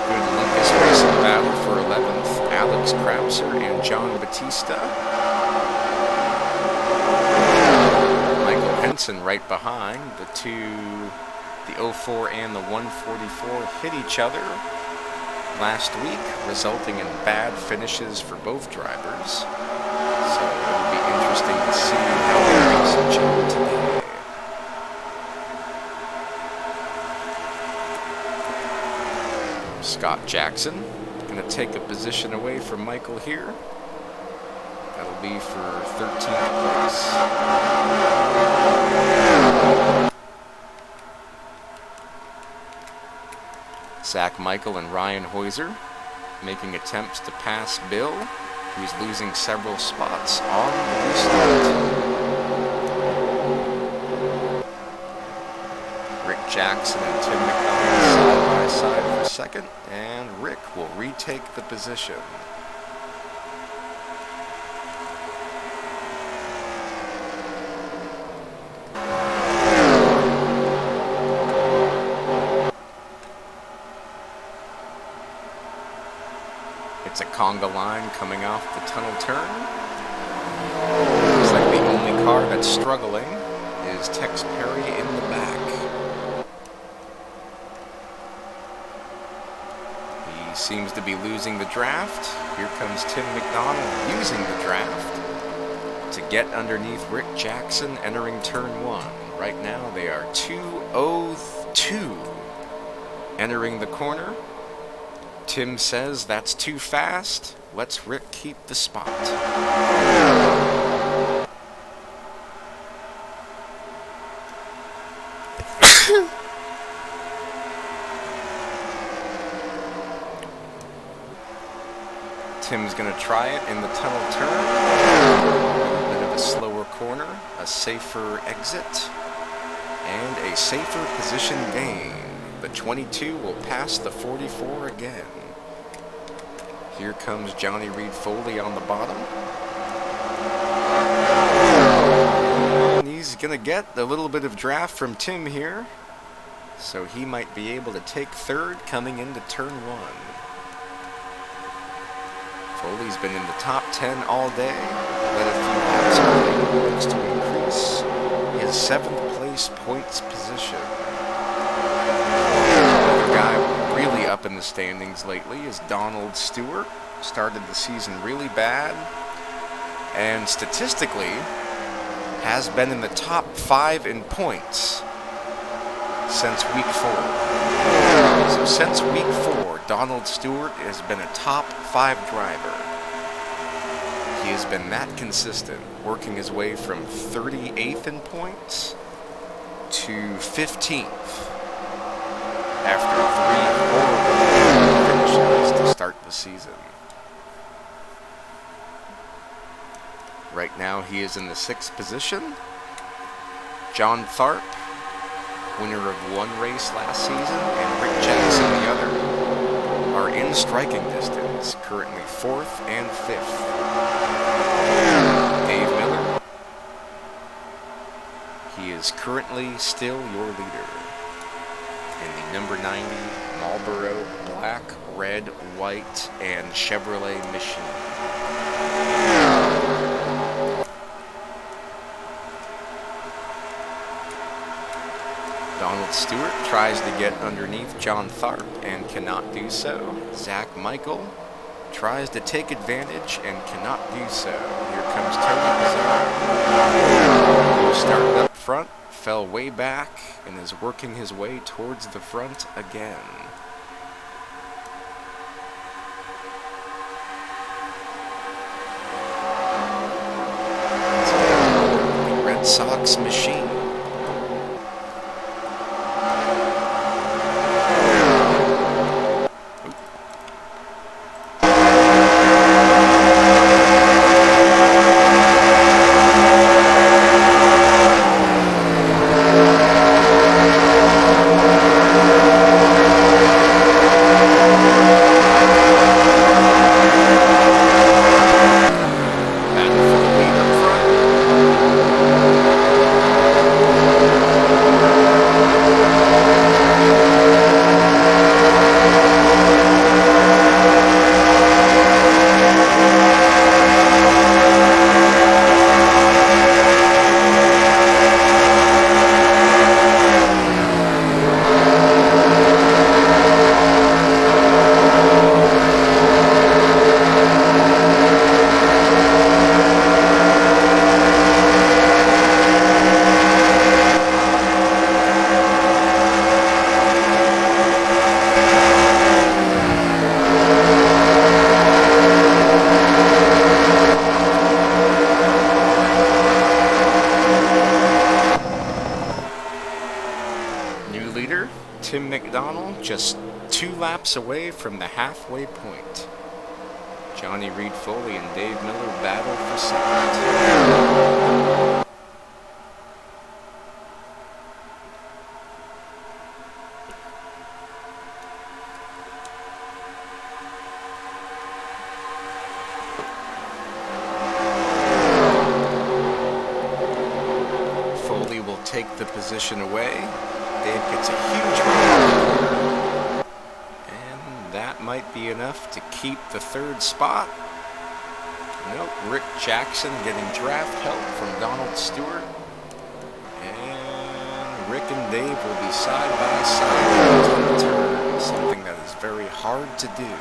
Good Lucas Racing battle for 11th. Alex Krapser and John Batista. Henson right behind. The 04 and the 144 hit each other last week, resulting in bad finishes for both drivers. So it'll be interesting to see how they race each other today. Scott Jackson going to take a position away from Michael here. That'll be for 13th place. Zach Michael and Ryan Heuser making attempts to pass Bill, who's losing several spots on the restart. Rick Jackson and Tim McNaughton side by side for second, and Rick will retake the position. It's a conga line coming off the tunnel turn. Looks like the only car that's struggling is Tex Perry in the back. He seems to be losing the draft. Here comes Tim McDonald using the draft to get underneath Rick Jackson entering turn 1. Right now they are 2:02 entering the corner. Tim says that's too fast. Let's Rick keep the spot. Tim's going to try it in the tunnel turn. A bit of a slower corner, a safer exit, and a safer position gain. The 22 will pass the 44 again. Here comes Johnny Reed Foley on the bottom. And he's going to get a little bit of draft from Tim here. So he might be able to take third coming into turn 1. Foley's been in the top 10 all day, led a few laps early, looks to increase his 7th place points position. Another guy really up in the standings lately is Donald Stewart. Started the season really bad, and statistically has been in the top 5 in points since week 4. So since week 4, Donald Stewart has been a top 5 driver. He has been that consistent, working his way from 38th in points to 15th after 3 horrible finishes to start the season. Right now he is in the 6th position. John Tharp, winner of 1 race last season, and Rick Jackson, the other, are in striking distance, currently 4th and 5th. Dave Miller, he is currently still your leader in the number 90 Marlboro Black, Red, White, and Chevrolet machine. Donald Stewart tries to get underneath John Tharp and cannot do so. Zach Michael tries to take advantage and cannot do so. Here comes Tony Pizarro, who started up front, fell way back, and is working his way towards the front again. The Red Sox machine. Tim McDonald just 2 laps away from the halfway point. Johnny Reed Foley and Dave Miller battle for second. Foley will take the position away. Dave gets a huge run, and that might be enough to keep the 3rd spot. Nope, Rick Jackson getting draft help from Donald Stewart, and Rick and Dave will be side by side on the turn, something that is very hard to do.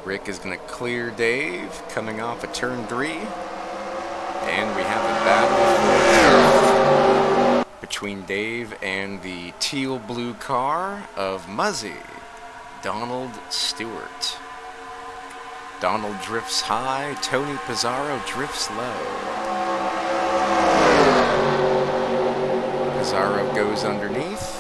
Rick is going to clear Dave coming off of turn 3. And we have a battle between Dave and the teal-blue car of Muzzy, Donald Stewart. Donald drifts high, Tony Pizarro drifts low. Pizarro goes underneath.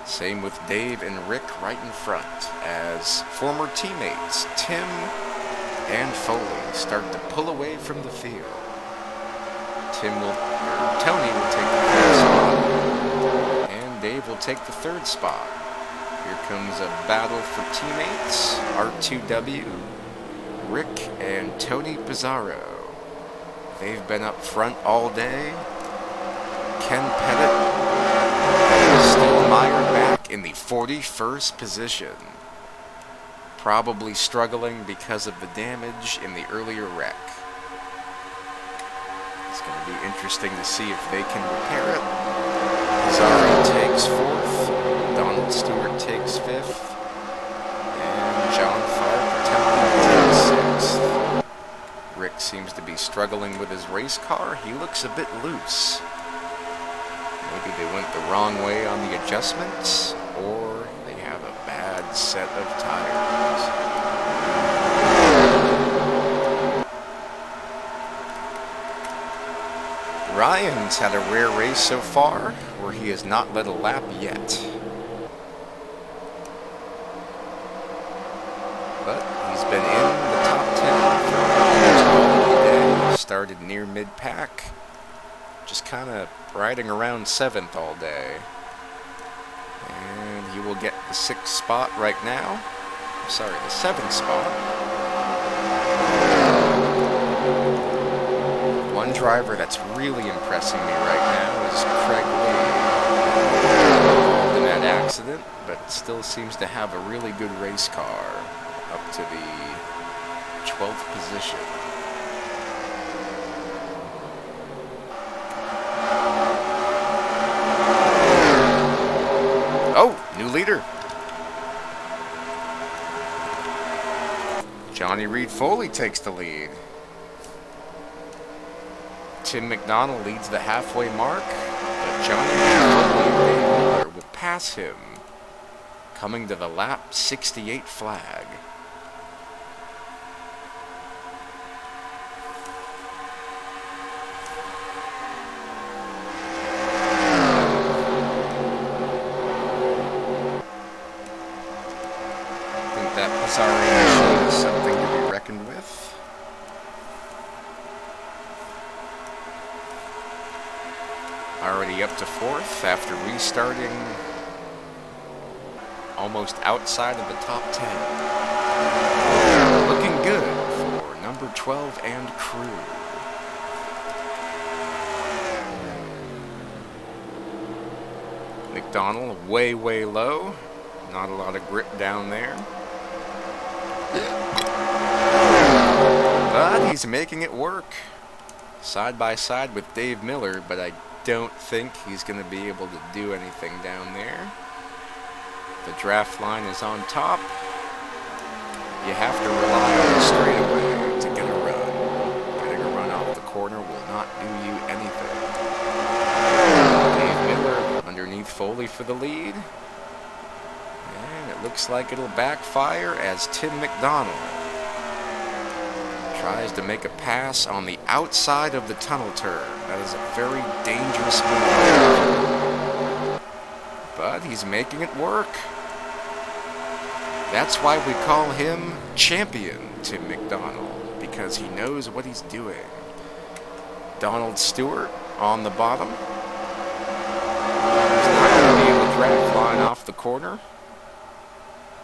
Same with Dave and Rick right in front, as former teammates Tim and Foley start to pull away from the field. Tony will take the 4th spot, and Dave will take the 3rd spot. Here comes a battle for teammates, R2W, Rick and Tony Pizarro. They've been up front all day. Ken Pettit still mired back in the 41st position. Probably struggling because of the damage in the earlier wreck. It's going to be interesting to see if they can repair it. Pizzari takes 4th, Donald Stewart takes 5th, and John Farr takes 6th. Rick seems to be struggling with his race car. He looks a bit loose. Maybe they went the wrong way on the adjustments, or they have a bad set of tires. Ryan's had a rare race so far, where he has not led a lap yet. But he's been in the top 10 for almost all day. Started near mid-pack, just kind of riding around 7th all day. And he will get the 6th spot right now. Sorry, the 7th spot. One driver that's really impressing me right now is Craig Lee. Involved in that accident, but still seems to have a really good race car up to the 12th position. Oh, new leader. Johnny Reed Foley takes the lead. Tim McDonald leads the halfway mark, but Johnny Reed Foley will pass him, coming to the lap 68 flag. I think that Pizzari machine is something to be reckoned with. Already up to 4th after restarting almost outside of the top 10. Looking good for number 12 and crew. McDonald way, way low. Not a lot of grip down there. But he's making it work. Side by side with Dave Miller, but I don't think he's going to be able to do anything down there. The draft line is on top. You have to rely on the straightaway to get a run. Getting a run off the corner will not do you anything. Dave Miller underneath Foley for the lead. And it looks like it'll backfire as Tim McDonald tries to make a pass on the outside of the tunnel turn. That is a very dangerous move. But he's making it work. That's why we call him Champion Tim McDonald, because he knows what he's doing. Donald Stewart on the bottom. He's not going to be able to drag line off the corner.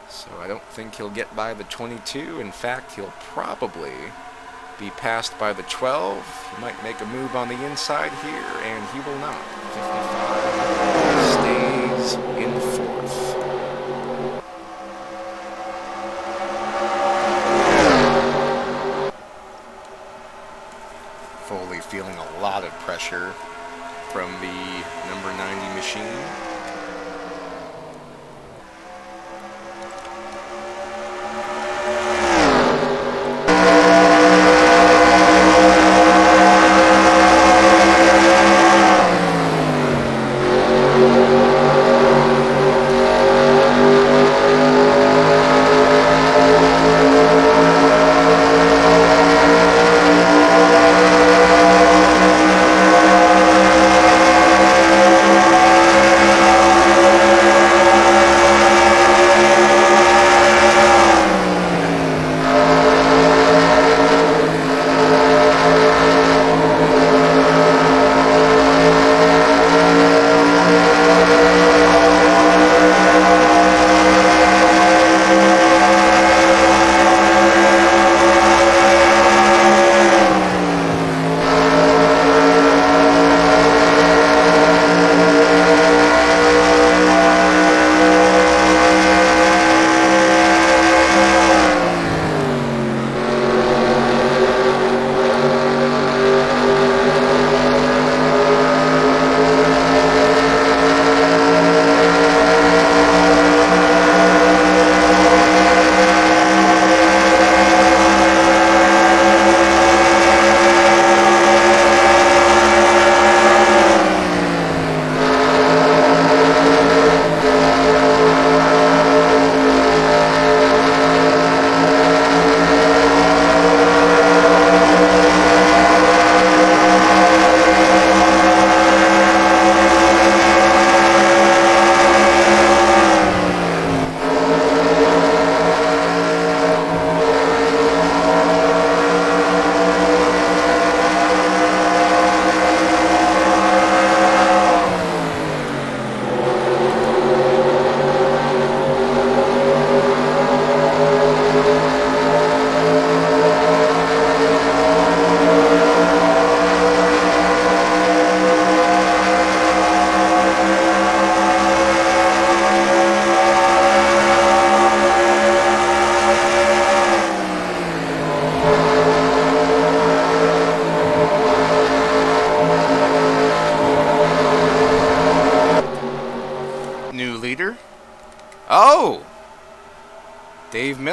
So I don't think he'll get by the 22. In fact, he'll probably be passed by the 12. He might make a move on the inside here, and he will not. 55 stays in 4th. Foley feeling a lot of pressure from the number 90 machine.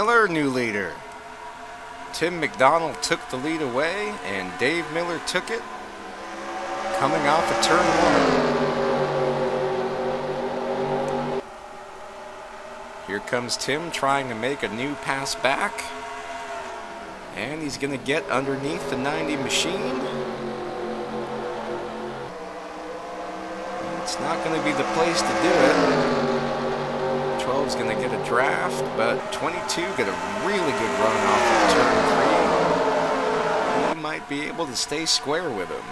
Miller, new leader. Tim McDonald took the lead away, and Dave Miller took it, coming off of turn 1. Here comes Tim trying to make a new pass back. And he's going to get underneath the 90 machine. It's not going to be the place to do it. 12 is going to get a draft, but 22 get a really good run off of turn 3. He might be able to stay square with him.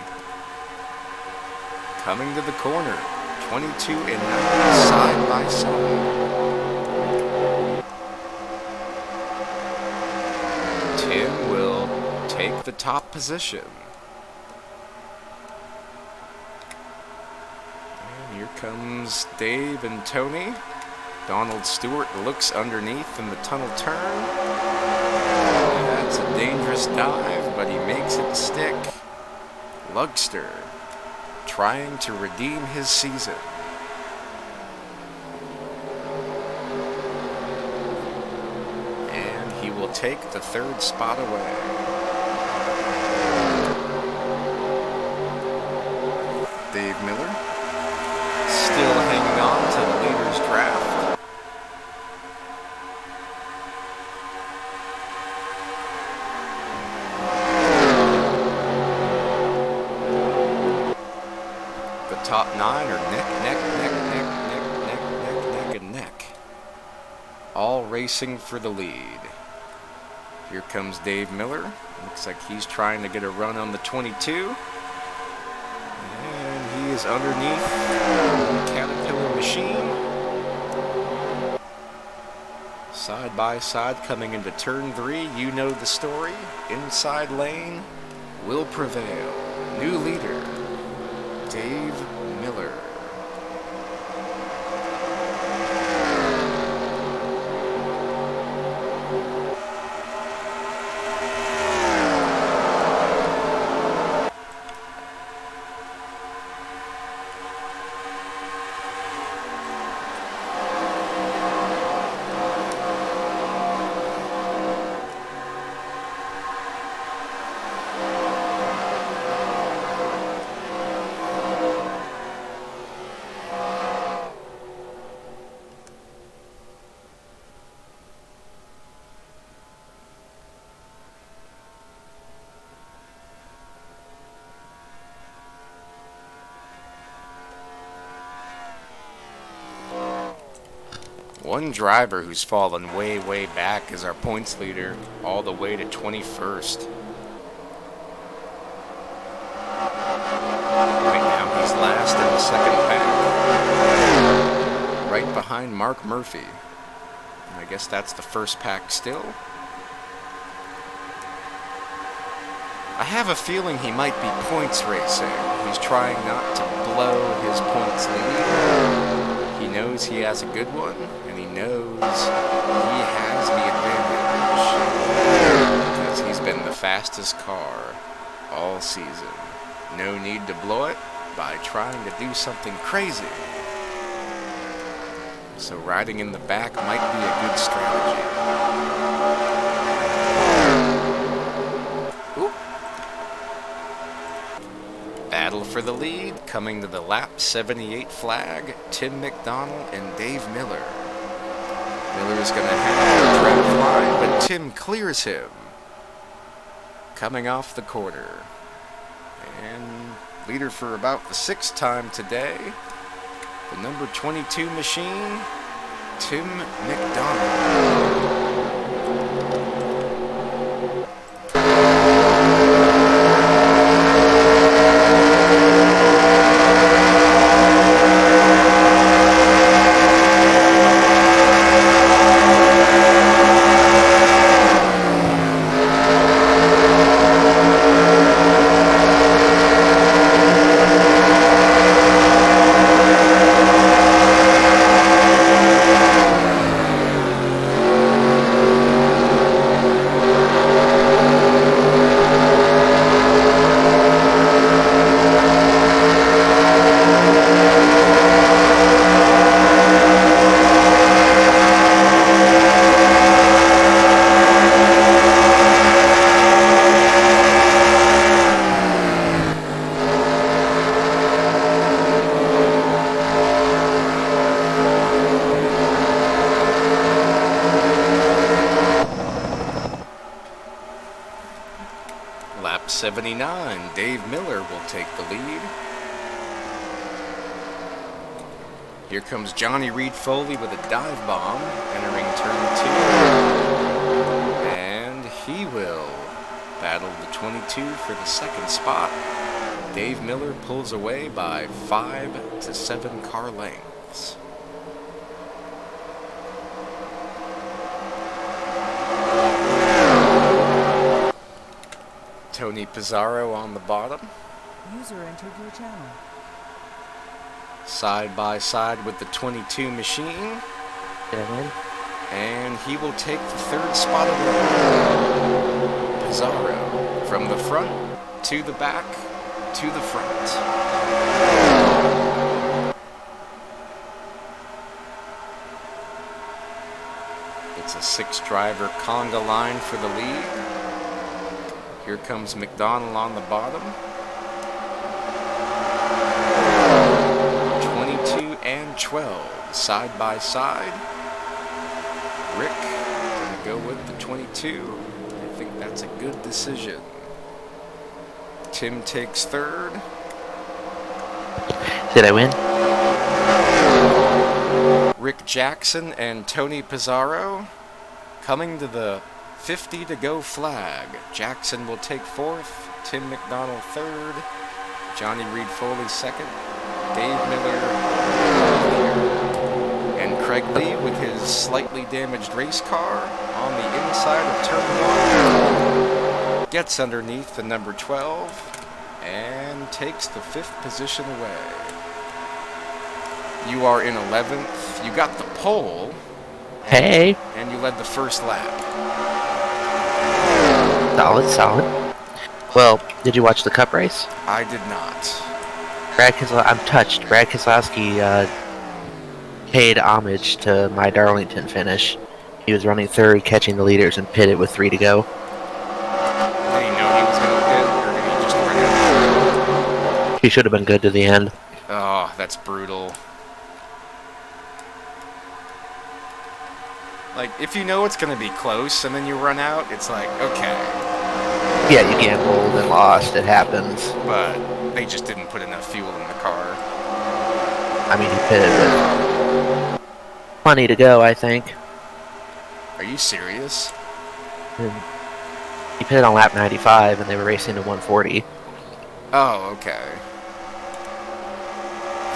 Coming to the corner, 22 and 9 side by side. Tim will take the top position. And here comes Dave and Tony. Donald Stewart looks underneath in the tunnel turn. That's a dangerous dive, but he makes it stick. Lugster trying to redeem his season. He will take the third spot away. Dave Miller still hanging on to the leader's draft. The top 9 are neck and neck. All racing for the lead. Here comes Dave Miller. Looks like he's trying to get a run on the 22. And he is underneath the Caterpillar machine. Side by side coming into turn 3. You know the story. Inside lane will prevail. New leader, Dave Miller. One driver who's fallen way back is our points leader, all the way to 21st. Right now he's last in the second pack, right behind Mark Murphy. I guess that's the first pack still. I have a feeling he might be points racing. He's trying not to blow his points lead. He knows he has a good one, and he knows he has the advantage because he's been the fastest car all season. No need to blow it by trying to do something crazy. So riding in the back might be a good strategy. Oop. Battle for the lead, coming to the lap 78 flag, Tim McDonald and Dave Miller. Miller is going to have the draft line, but Tim clears him. Coming off the quarter. And leader for about the 6th time today, the number 22 machine, Tim McDonald. Lap 79, Dave Miller will take the lead. Here comes Johnny Reed Foley with a dive bomb, entering turn 2. And he will battle the 22 for the second spot. Dave Miller pulls away by 5 to 7 car lengths. Tony Pizarro on the bottom. User entered your channel. Side by side with the 22 machine. And he will take the third spot of the lead. Pizarro from the front to the back to the front. It's a 6-driver conga line for the lead. Here comes McDonald on the bottom. 22 and 12, side by side. Rick gonna go with the 22. I think that's a good decision. Tim takes third. Did I win? Rick Jackson and Tony Pizarro coming to the 50 to go flag. Jackson will take fourth, Tim McDonald third, Johnny Reed Foley second, Dave Miller and Craig Lee with his slightly damaged race car on the inside of turn 1 gets underneath the number 12 and takes the 5th position away. You are in 11th. You got the pole. Hey. And you led the first lap. Solid. Well, did you watch the Cup race? I did not. I'm touched. Brad Keselowski paid homage to my Darlington finish. He was running third, catching the leaders, and pitted with 3 to go. Did he know he was going to pit, or did he just run out? He should have been good to the end. Oh, that's brutal. Like, if you know it's going to be close and then you run out, it's like, okay. Yeah, you gambled and lost. It happens. But they just didn't put enough fuel in the car. I mean, he pitted with plenty to go, I think. Are you serious? And he pitted on lap 95, and they were racing to 140. Oh, okay.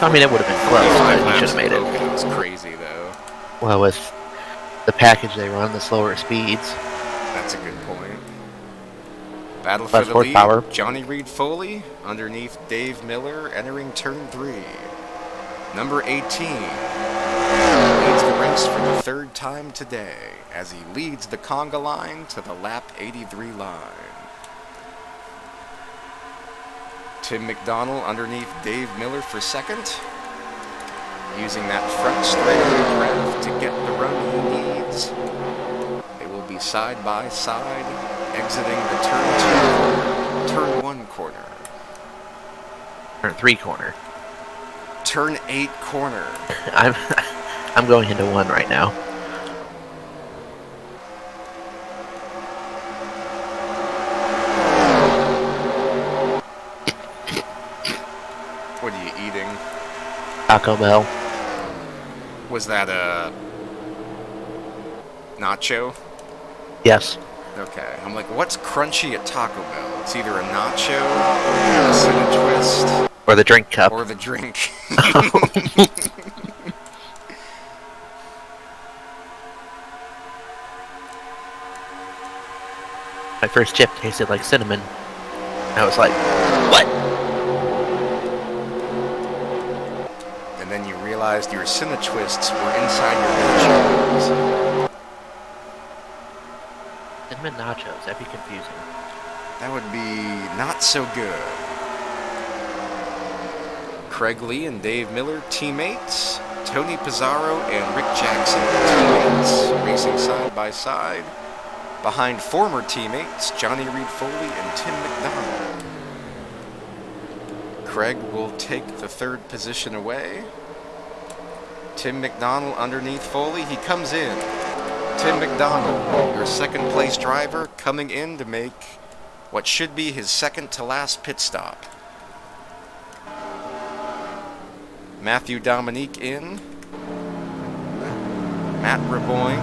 I mean, it would have been close, but he should have made it. It was crazy, though. Well, with the package they run, the slower speeds. That's a good point. Battle Less for the lead. horsepower. Johnny Reed Foley underneath Dave Miller entering turn 3. Number 18 leads the race for the 3rd time today as he leads the conga line to the lap 83 line. Tim McDonald underneath Dave Miller for 2nd, using that front straightaway draft to get the run he needs. They will be side by side, exiting the turn 1 corner. Turn 3 corner. Turn 8 corner. I'm going into 1 right now. What are you eating? Taco Bell. Was that a nacho? Yes. Okay. I'm like, what's crunchy at Taco Bell? It's either a nacho, a cinnamon twist, Or the drink cup. or the drink. My first chip tasted like cinnamon. I was like, what? And then you realized your cinnamon twists were inside your nachos. Cinnamon nachos, that'd be confusing. That would be not so good. Craig Lee and Dave Miller, teammates. Tony Pizarro and Rick Jackson, teammates, racing side by side. Behind former teammates Johnny Reed Foley and Tim McDonald. Craig will take the 3rd position away. Tim McDonald underneath Foley. He comes in. Tim McDonald, your 2nd place driver, coming in to make what should be his second-to-last pit stop. Matthew Dominique in. Matt Reboyne,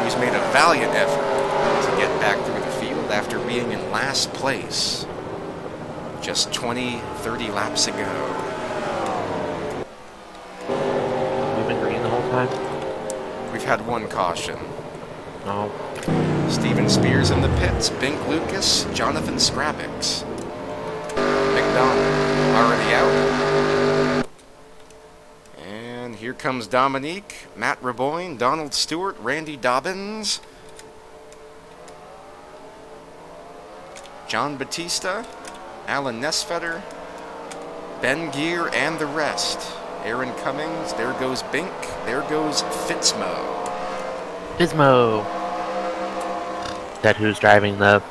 who's made a valiant effort to get back through the field after being in last place just 20, 30 laps ago. We've been green the whole time? We've had one caution. No. Steven Spears in the pits, Bink Lucas, Jonathan Scrabix. McDonald already out. And here comes Dominique, Matt Reboyne, Donald Stewart, Randy Dobbins, John Batista, Alan Nesfetter, Ben Gear, and the rest. Aaron Cummings, there goes Bink, there goes Fitzmo. Gizmo. Is that who's driving the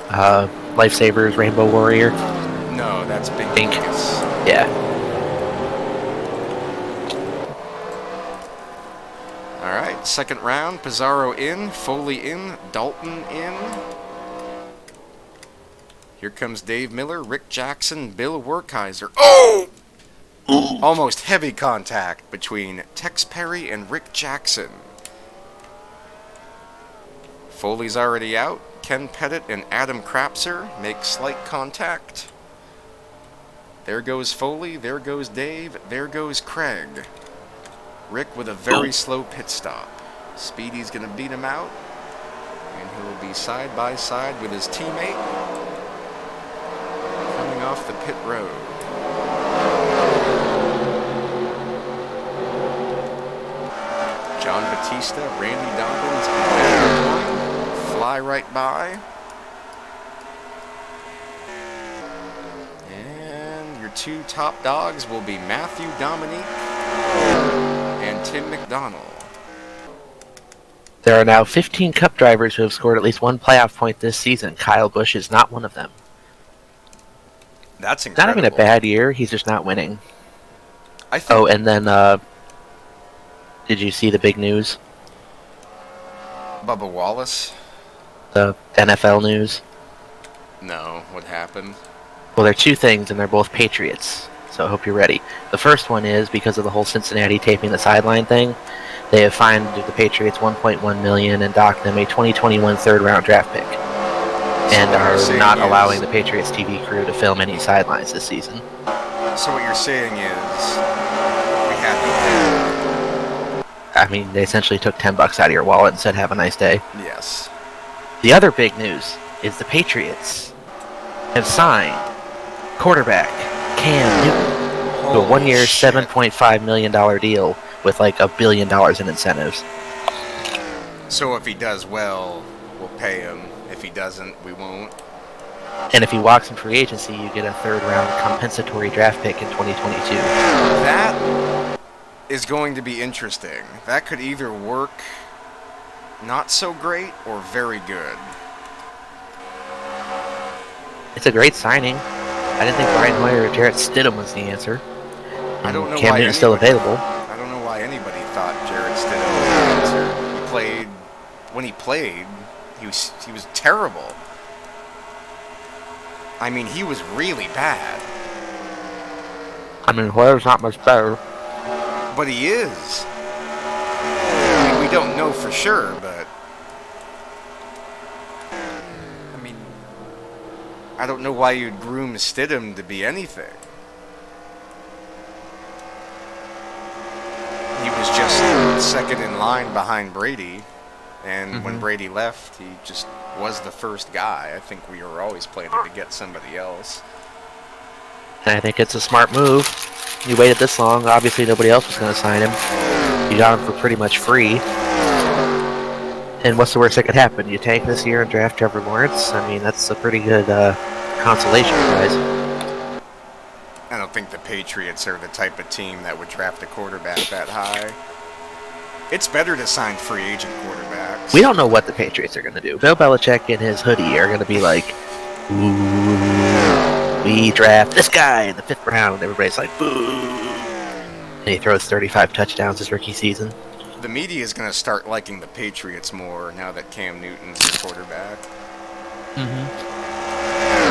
Lifesavers Rainbow Warrior? No, that's Bink. Lucas. Yeah. Alright, second round, Pizarro in, Foley in, Dalton in. Here comes Dave Miller, Rick Jackson, Bill Werkheiser. Oh! Almost heavy contact between Tex Perry and Rick Jackson. Foley's already out. Ken Pettit and Adam Krapser make slight contact. There goes Foley, there goes Dave, there goes Craig. Rick with a very slow pit stop. Speedy's gonna beat him out, and he'll be side by side with his teammate coming off the pit road. John Batista, Randy Dobbins, and Matt Reboyne fly right by. And your two top dogs will be Matthew Dominique and Tim McDonald. There are now 15 Cup drivers who have scored at least one playoff point this season. Kyle Busch is not one of them. That's incredible. Not even a bad year, he's just not winning. I think. Oh, and then, did you see the big news? Bubba Wallace? The NFL news? No, what happened? Well, there are two things, and they're both Patriots. So I hope you're ready. The first one is, because of the whole Cincinnati taping the sideline thing, they have fined the Patriots $1.1 million and docked them a 2021 third-round draft pick. And are not allowing the Patriots TV crew to film any sidelines this season. So what you're saying is, we had I mean, they essentially took $10 out of your wallet and said, have a nice day. Yes. The other big news is the Patriots have signed quarterback Cam Newton to a one-year, $7.5 million deal with like $1 billion in incentives. So if he does well, we'll pay him. If he doesn't, we won't. And if he walks in free agency, you get a third-round compensatory draft pick in 2022. That is going to be interesting. That could either work not so great or very good. It's a great signing. I didn't think Brian Hoyer or Jarrett Stidham was the answer. I don't know Cam why Newton's still available. I don't know why anybody thought Jarrett Stidham was the answer. He played. When he played, he was terrible. I mean, he was really bad. I mean, Hoyer's not much better. But he is. I mean, we don't know for sure, but I mean, I don't know why you'd groom Stidham to be anything. He was just second in line behind Brady, and when Brady left, he just was the first guy. I think we were always planning to get somebody else. And I think it's a smart move. You waited this long, obviously nobody else was going to sign him. You got him for pretty much free. And what's the worst that could happen? You tank this year and draft Trevor Lawrence? I mean, that's a pretty good consolation prize. I don't think the Patriots are the type of team that would draft a quarterback that high. It's better to sign free agent quarterbacks. We don't know what the Patriots are going to do. Bill Belichick and his hoodie are going to be like, ooh, we draft this guy in the 5th round. Everybody's like, boo. And he throws 35 touchdowns his rookie season. The media is going to start liking the Patriots more now that Cam Newton's the quarterback. Mm-hmm.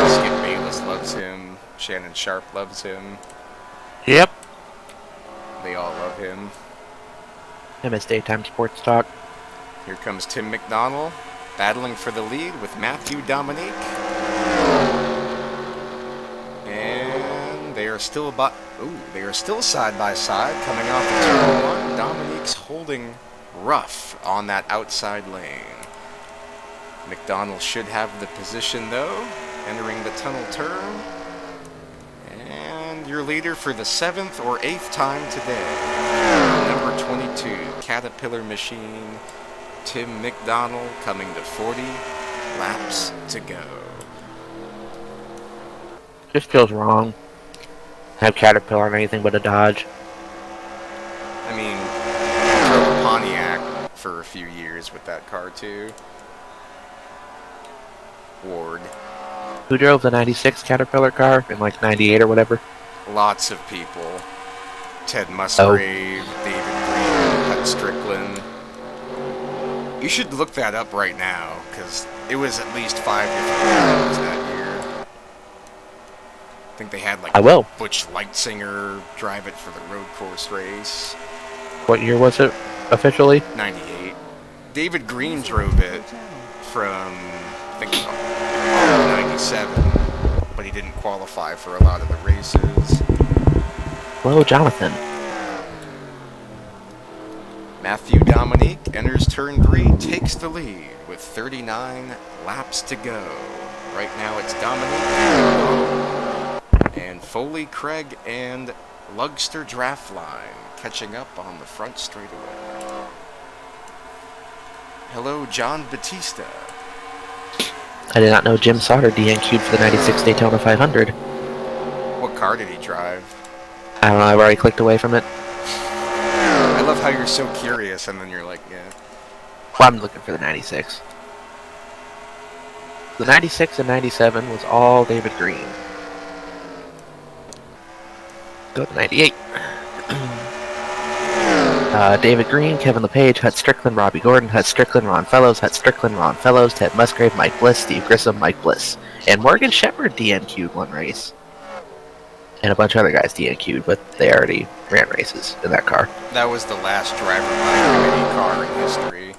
Skip Bayless loves him. Shannon Sharp loves him. Yep. They all love him. Him as daytime sports talk. Here comes Tim McDonald, battling for the lead with Matthew Dominique. And they are still side by side coming off the turn one. Dominique's holding rough on that outside lane. McDonald should have the position though, entering the tunnel turn. And your leader for the 7th or 8th time today, number 22, Caterpillar Machine, Tim McDonald, coming to 40 laps to go. Just feels wrong. Have Caterpillar on anything but a Dodge. I mean, I drove a Pontiac for a few years with that car too. Ward. Who drove the 96 Caterpillar car in like 98 or whatever? Lots of people. Ted Musgrave, David Green, Hut Strickland. You should look that up right now, because it was at least 5 different drivers that year. I think they had like I will. Butch Lightsinger drive it for the road course race. What year was it officially? 98. David Green drove it from, I think, 97, but he didn't qualify for a lot of the races. Hello, Jonathan. Matthew Dominique enters turn 3, takes the lead with 39 laps to go. Right now it's Dominique and Foley, Craig, and Lugster Draftline catching up on the front straightaway. Hello, John Batista. I did not know Jim Sauter DNQ'd for the 96 Daytona 500. What car did he drive? I don't know, I've already clicked away from it. I love how you're so curious and then you're like, yeah. Well, I'm looking for the 96. The 96 and 97 was all David Green. Go to 98. David Green, Kevin LePage, Hut Strickland, Robbie Gordon, Hut Strickland, Ron Fellows, Hut Strickland, Ron Fellows, Ted Musgrave, Mike Bliss, Steve Grissom, Mike Bliss. And Morgan Shepherd DNQ'd one race. And a bunch of other guys DNQ'd, but they already ran races in that car. That was the last driver by committee car in history.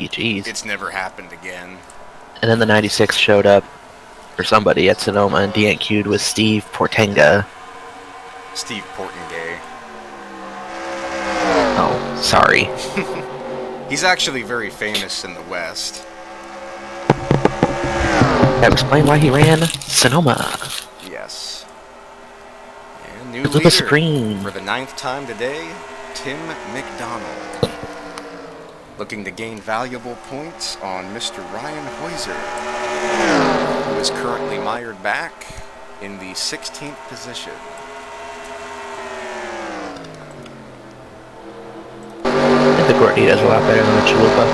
Jeez. It's never happened again. And then the 96 showed up for somebody at Sonoma and DNQ'd with Steve Portenga. Steve Portengay. Oh, sorry. He's actually very famous in the West. That explains why he ran Sonoma. Yes. And new Look at the leader screen. for the 9th time today, Tim McDonald. Looking to gain valuable points on Mr. Ryan Heuser, who is currently mired back in the 16th position. I think the Gordita's a lot better than the Chalupa.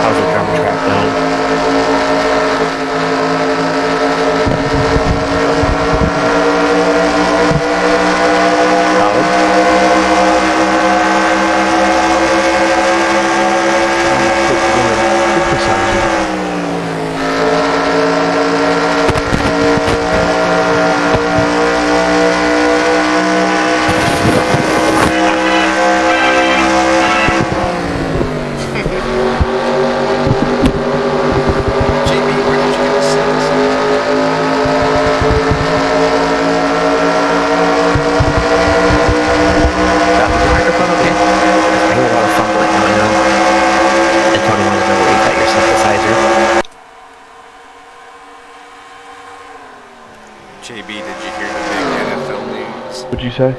How's the drum track going? JB, where did you get a Got the microphone okay? I hear a lot of fumbling going on. And Tony wanted to know where you got your synthesizer. JB, did you hear the big NFL news? What'd you say?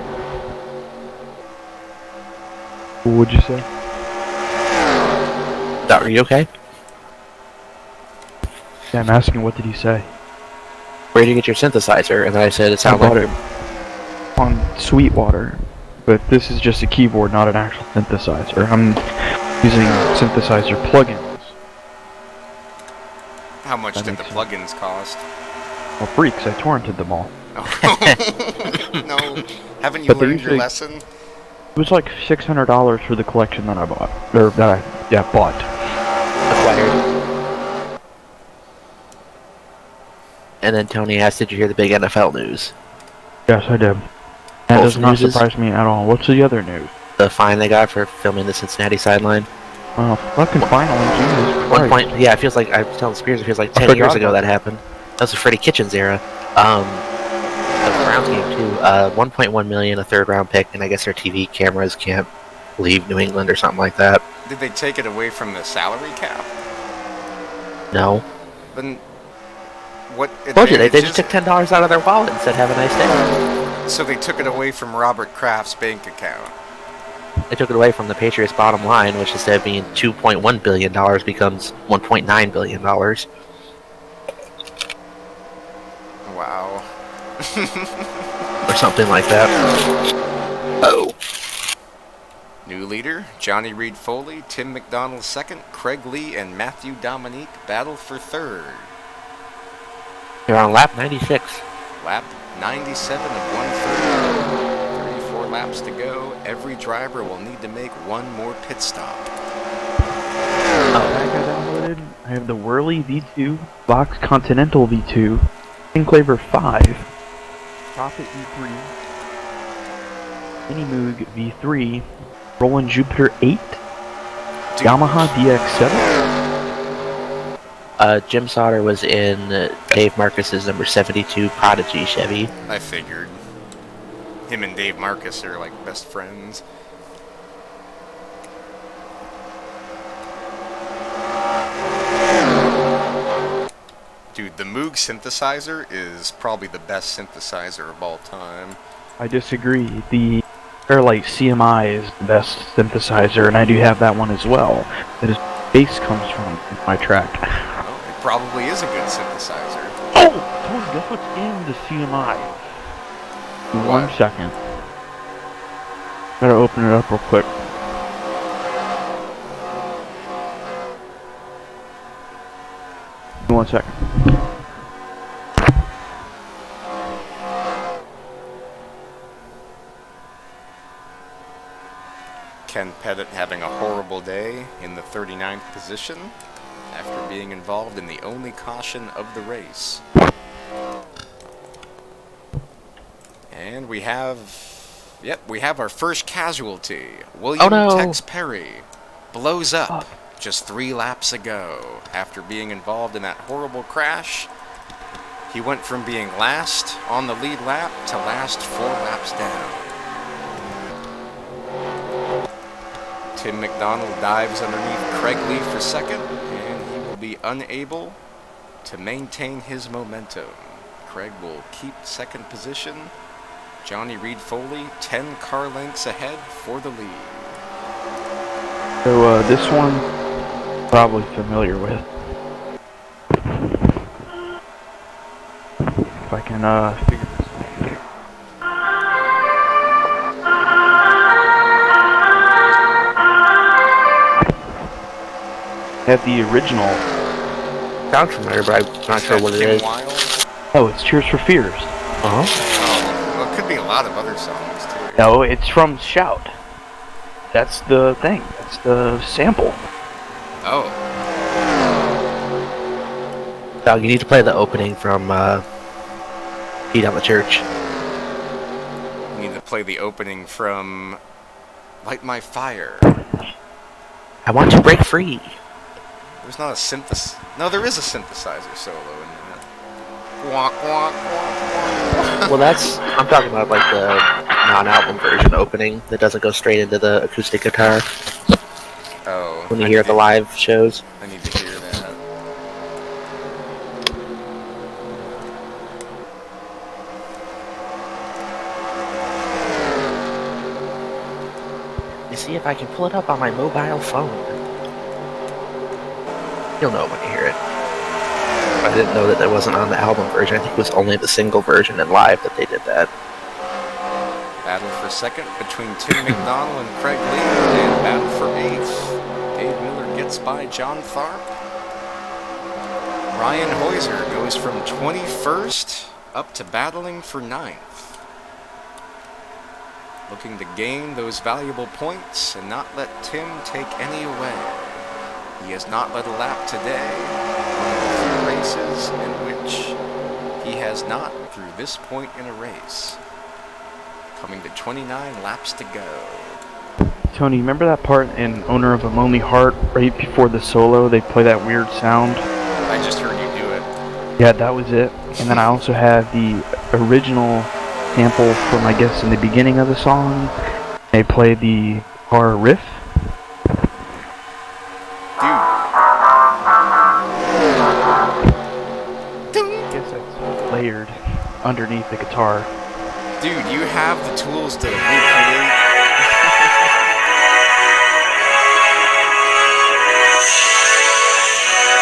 What'd you say? Doc, are you okay? Yeah, I'm asking what did he say? Where did you get your synthesizer? And then I said it sounded I bought like it on Sweetwater. but this is just a keyboard, not an actual synthesizer. I'm using synthesizer plugins. How much That did the makes plugins cost? Well, freaks, I torrented them all. Oh. No, haven't you But they learned your usually- lesson? It was like $600 for the collection that I bought. Or that I bought. Acquired. And then Tony asked, did you hear the big NFL news? Yes, I did. That Both does not newses? surprise me at all. What's the other news? The fine they got for filming the Cincinnati sideline? Oh, fucking finally, Jesus One Christ. point, yeah, it feels like, I was telling Spears, it feels like I 10 forgot years ago about that happened. That was the Freddie Kitchens era. That was the Browns game too. 1.1 million, a third round pick, and I guess their TV cameras can't leave New England or something like that. Did they take it away from the salary cap? No. Then what? Told you, they just advantages- took $10 out of their wallet and said, have a nice day. So they took it away from Robert Kraft's bank account. They took it away from the Patriots' bottom line, which instead of being $2.1 billion becomes $1.9 billion. Wow. Or something like that. Oh. New leader, Johnny Reed Foley, Tim McDonald second, Craig Lee and Matthew Dominique battle for third. They're on lap 96. Lap 97 of 130. 34 laps to go. Every driver will need to make one more pit stop. Back I downloaded. I have the Whirly V2, Vox Continental V2, Enclaver 5, Prophet V3, Mini Moog V3, Roland Jupiter 8, Dude. Yamaha DX7. Jim Sauter was in Dave Marcus's number 72 Prodigy Chevy. I figured. Him and Dave Marcus are like best friends. Dude, the Moog synthesizer is probably the best synthesizer of all time. I disagree. The Fairlight CMI is the best synthesizer, and I do have that one as well. That is bass comes from in my track. Well, it probably is a good synthesizer. Oh! Tony, guess what's in the CMI? One What? second. Gotta open it up real quick. One second. Ken Pettit having a horrible day in the 39th position after being involved in the only caution of the race. And we have, we have our first casualty. William no. Tex Perry blows up just 3 laps ago after being involved in that horrible crash. He went from being last on the lead lap to last 4 laps down. Tim McDonald dives underneath Craig Lee for second, and he will be unable to maintain his momentum. Craig will keep second position. Johnny Reed Foley, 10 car lengths ahead for the lead. So, this one, probably familiar with. If I can, figure this out. I have the original. Sounds familiar, but I'm not sure what it Kim is. Wilde? Oh, it's Tears for Fears. Uh-huh. Oh, well, it could be a lot of other songs too. No, it's from Shout. That's the thing. That's the sample. Oh, Dog, you need to play the opening from Beat on the Church. we need to play the opening from Light My Fire. I want to break free. There's not a No, there is a synthesizer solo in that. Wonk, wonk, wonk, Well, I'm talking about like the non-album version opening that doesn't go straight into the acoustic guitar wonk. Oh. when you I hear need the to- live shows. I need to hear that. You see if I can pull it up on my mobile phone. You'll know when you hear it. I didn't know that that wasn't on the album version. I think it was only the single version and live that they did that. Battle for second between Tim McDonald and Craig Lee, and battle for eighth. Dave Miller gets by John Tharp. Ryan Heuser goes from 21st up to battling for 9th. Looking to gain those valuable points and not let Tim take any away. He has not led a lap today. One of the few races in which he has not through this point in a race. Coming to 29 laps to go. Tony, remember that part in Owner of a Lonely Heart, right before the solo, they play that weird sound? I just heard you do it. Yeah, that was it. And then I also have the original sample from, I guess, in the beginning of the song. They play the guitar riff. Dude. I guess that's layered underneath the guitar. Dude, you have the tools to recreate.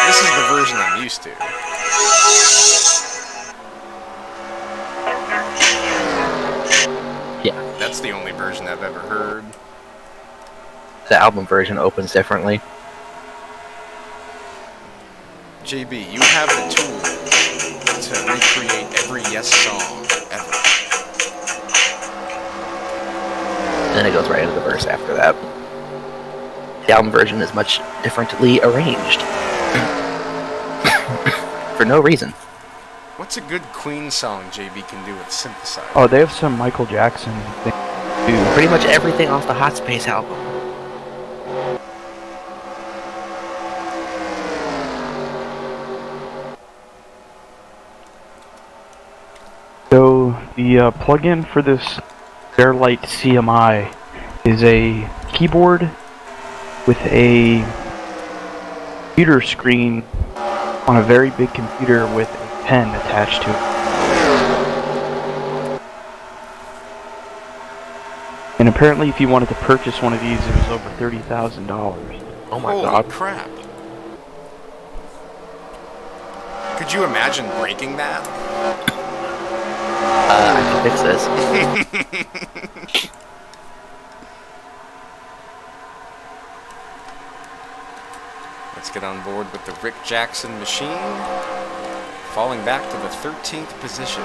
This is the version I'm used to. Yeah. That's the only version I've ever heard. The album version opens differently. JB, you have the tools to recreate every Yes song ever. Then it goes right into the verse after that. The album version is much differently arranged. For no reason. What's a good Queen song JB can do with synthesizer? Oh, they have some Michael Jackson thing too. Pretty much everything off the Hot Space album. So the plugin for this Fairlight CMI is a keyboard with a computer screen on a very big computer with a pen attached to it. And apparently if you wanted to purchase one of these, it was over $30,000. Oh my Holy god. crap. Could you imagine breaking that? I can fix this. Let's get on board with the Rick Jackson machine. Falling back to the 13th position.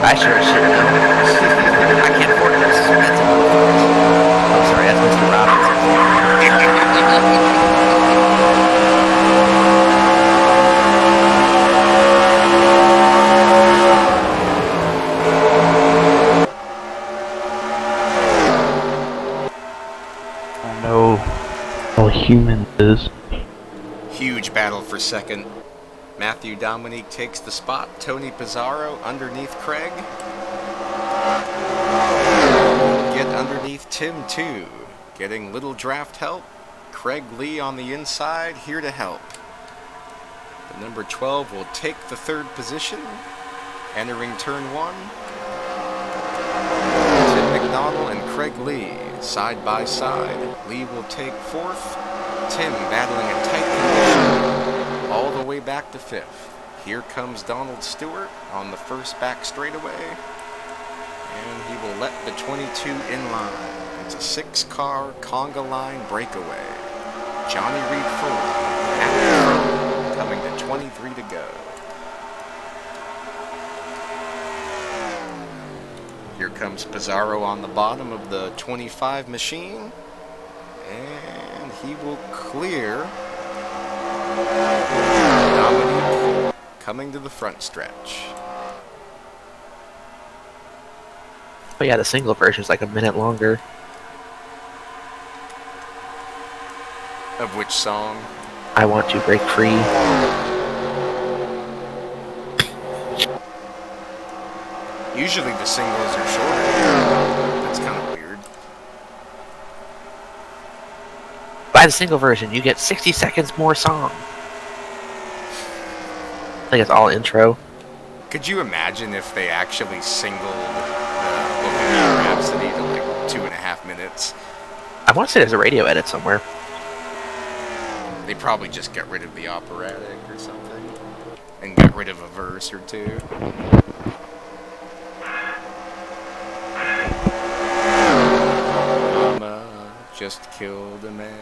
I sure as shit know. I can't afford this. That's oh, sorry, that's Mr. I know all humans is. Huge battle for second. Matthew Dominique takes the spot. Tony Pizarro underneath Craig. Get underneath Tim, too. Getting little draft help. Craig Lee on the inside, here to help. The number 12 will take the third position. Entering turn 1. Tim McDonald and Craig Lee, side by side. Lee will take fourth. Tim battling a tight condition all the way back to fifth. Here comes Donald Stewart on the first back straightaway. And he will let the 22 in line. It's a 6-car conga line breakaway. Johnny Reed Fuller at the front, coming to 23 to go. Here comes Pizarro on the bottom of the 25 machine. And he will clear Dominique coming to the front stretch. But yeah, the single version is like a minute longer. Of which song? I Want to Break Free. Usually the singles are shorter. That's kind of weird. By the single version, you get 60 seconds more song. I think it's all intro. Could you imagine if they actually singled Bohemian Rhapsody to like 2.5 minutes? I want to say there's a radio edit somewhere. They probably just got rid of the operatic or something. And got rid of a verse or two. Mama just killed a man.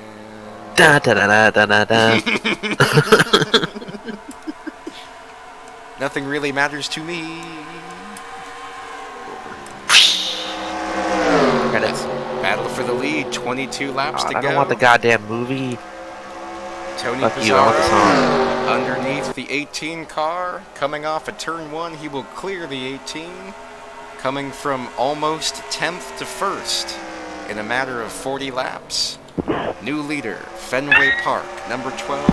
Da da da da da da. Nothing really matters to me. Credits. Battle for the lead, 22 laps to go. I don't want the goddamn movie. Tony Fuck you, I want the Pizarro song. underneath the 18 car. Coming off at turn 1, he will clear the 18. Coming from almost 10th to 1st in a matter of 40 laps. New leader, Fenway Park, number 12,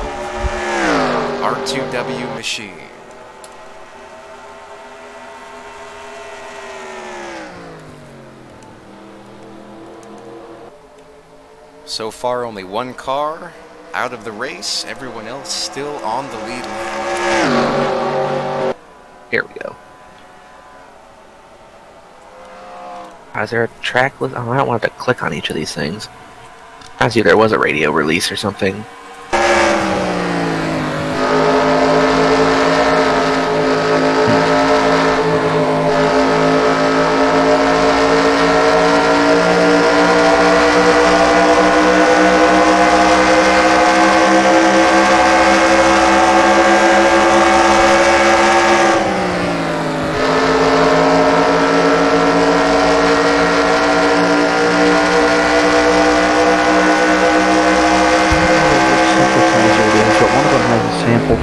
R2W Machine. So far, only one car out of the race. Everyone else still on the lead lap. Here we go. Is there a track list? Oh, I don't want to click on each of these things. I see there was a radio release or something.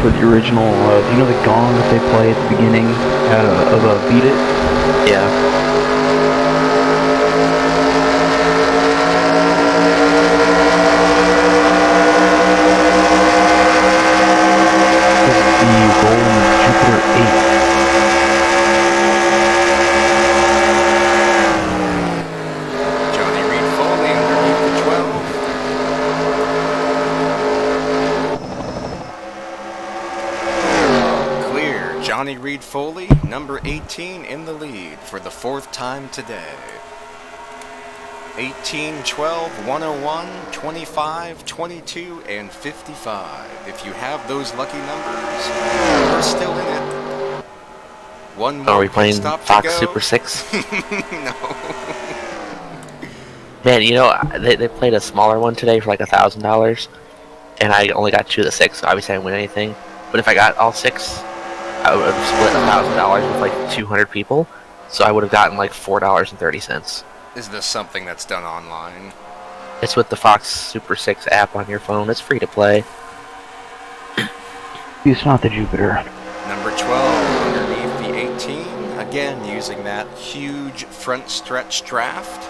For the original, do you know the gong that they play at the beginning of Beat It? Yeah. This is the Golden Jupiter 8. Johnny Reed Foley underneath the 12. Johnny Reed Foley, number 18, in the lead for the 4th time today. 18, 12, 101, 25, 22, and 55. If you have those lucky numbers, you're still in it. One more. Are we playing stop Fox Super 6? No. Man, you know, they played a smaller one today for like $1,000, and I only got 2 of the 6, so obviously I didn't win anything. But if I got all 6, I would have split $1,000 with like 200 people, so I would have gotten like $4.30. Is this something that's done online? It's with the Fox Super 6 app on your phone. It's free to play. It's not the Jupiter. Number 12 underneath the 18. Again, using that huge front stretch draft.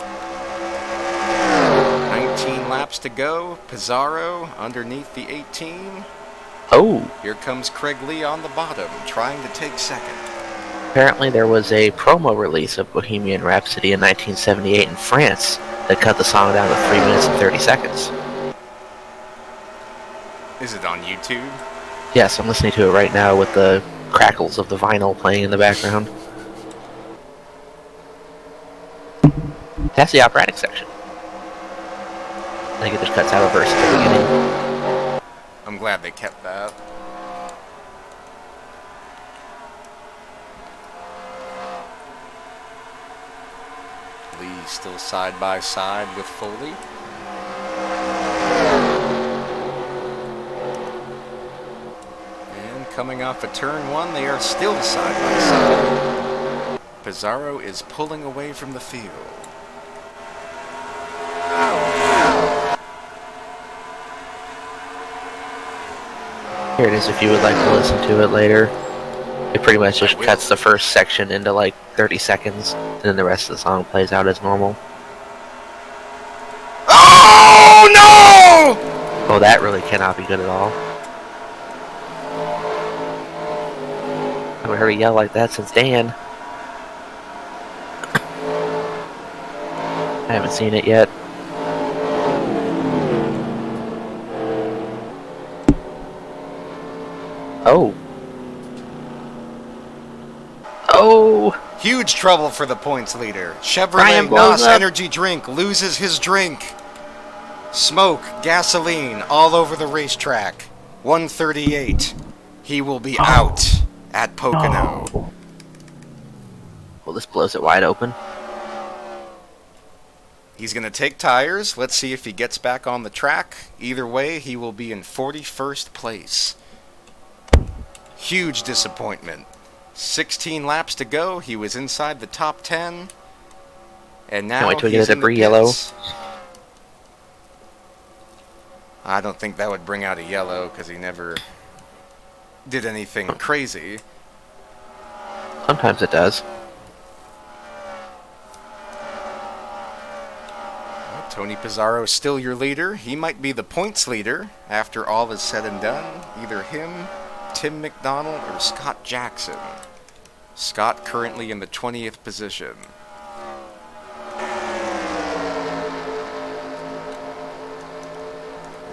19 laps to go. Pizarro underneath the 18. Oh, Here comes Craig Lee on the bottom, trying to take second. apparently there was a promo release of Bohemian Rhapsody in 1978 in France that cut the song down to 3 minutes and 30 seconds. Is it on YouTube? Yes, I'm listening to it right now with the crackles of the vinyl playing in the background. That's the operatic section. I think it just cuts out a verse at the beginning. I'm glad they kept that. Lee still side by side with Foley. And coming off of turn 1, they are still side by side. Pizarro is pulling away from the field. Here it is if you would like to listen to it later. It pretty much just cuts the first section into like 30 seconds, and then the rest of the song plays out as normal. Oh no! Oh, that really cannot be good at all. I haven't heard a yell like that since Dan. I haven't seen it yet. Oh. Oh! Huge trouble for the points leader. Chevrolet Ryan blows NOS up. energy drink loses his drink. Smoke, gasoline, all over the racetrack. 138. He will be out at Pocono. No. Well, this blows it wide open. He's going to take tires. Let's see if he gets back on the track. Either way, he will be in 41st place. Huge disappointment. 16 laps to go. He was inside the top 10. And now Can't wait till we he's get a in the debris yellow. pits. I don't think that would bring out a yellow because he never did anything crazy. Sometimes it does. Tony Pizarro is still your leader. He might be the points leader after all is said and done. Either him, Tim McDonald, or Scott Jackson. Scott currently in the 20th position.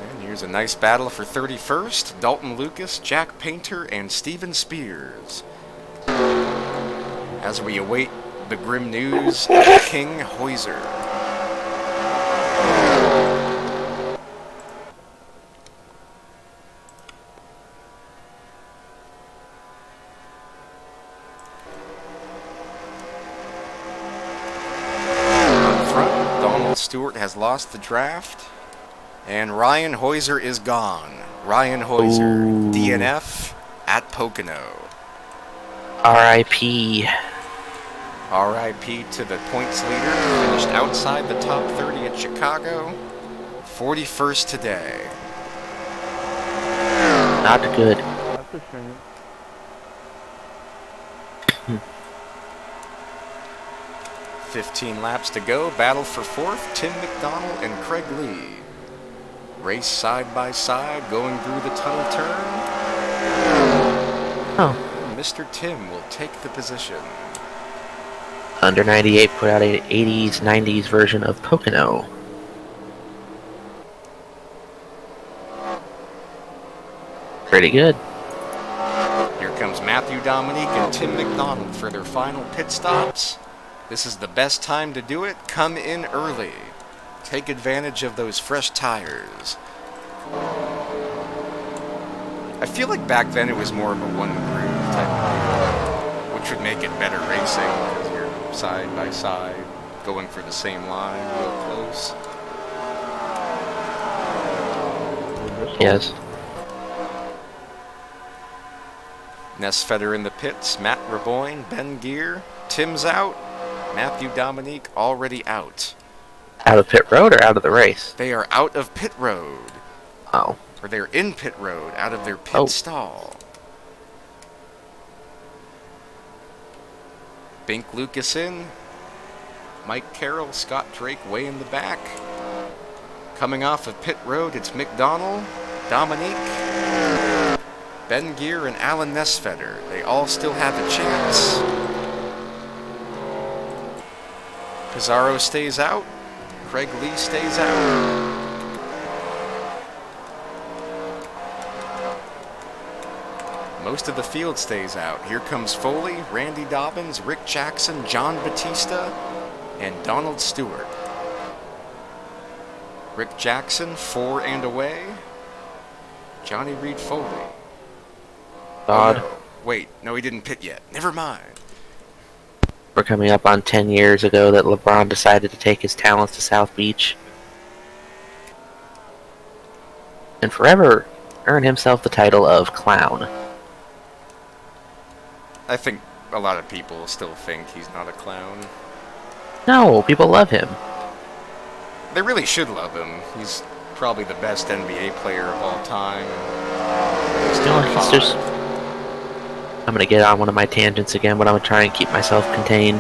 And here's a nice battle for 31st. Dalton Lucas, Jack Painter, and Steven Spears. As we await the grim news of King Hoyser. Stewart has lost the draft, and Ryan Hoyser is gone. Ryan Hoyser, Ooh. DNF at Pocono. R.I.P. RIP to the points leader, finished outside the top 30 at Chicago, 41st today. Not good. That's a shame. 15 laps to go. Battle for 4th. Tim McDonald and Craig Lee. Race side by side, going through the tunnel turn. Oh. Mr. Tim will take the position. Under 98 put out an 80s, 90s version of Pocono. Pretty good. Here comes Matthew Dominique and Tim McDonald for their final pit stops. This is the best time to do it. Come in early. Take advantage of those fresh tires. I feel like back then it was more of a one groove type of deal, which would make it better racing because you're side by side, going for the same line real close. Yes. Nesfeder in the pits, Matt Raboyne, Ben Gear, Tim's out, Matthew Dominique already out. Out of pit road or out of the race? They are out of pit road. Oh. Or they're in pit road, out of their pit stall. Bink Lucas in. Mike Carroll, Scott Drake way in the back. Coming off of pit road, it's McDonald, Dominique, Ben Gear and Alan Nesfetter, they all still have a chance. Pizarro stays out. Craig Lee stays out. Most of the field stays out. Here comes Foley, Randy Dobbins, Rick Jackson, John Batista, and Donald Stewart. Rick Jackson, 4 and away. Johnny Reed Foley. God. Oh, no. Wait, no, he didn't pit yet. Never mind. We're coming up on 10 years ago that LeBron decided to take his talents to South Beach. And forever earn himself the title of clown. I think a lot of people still think he's not a clown. No, people love him. They really should love him. He's probably the best NBA player of all time. It's just... I'm gonna get on one of my tangents again, but I'm gonna try and keep myself contained.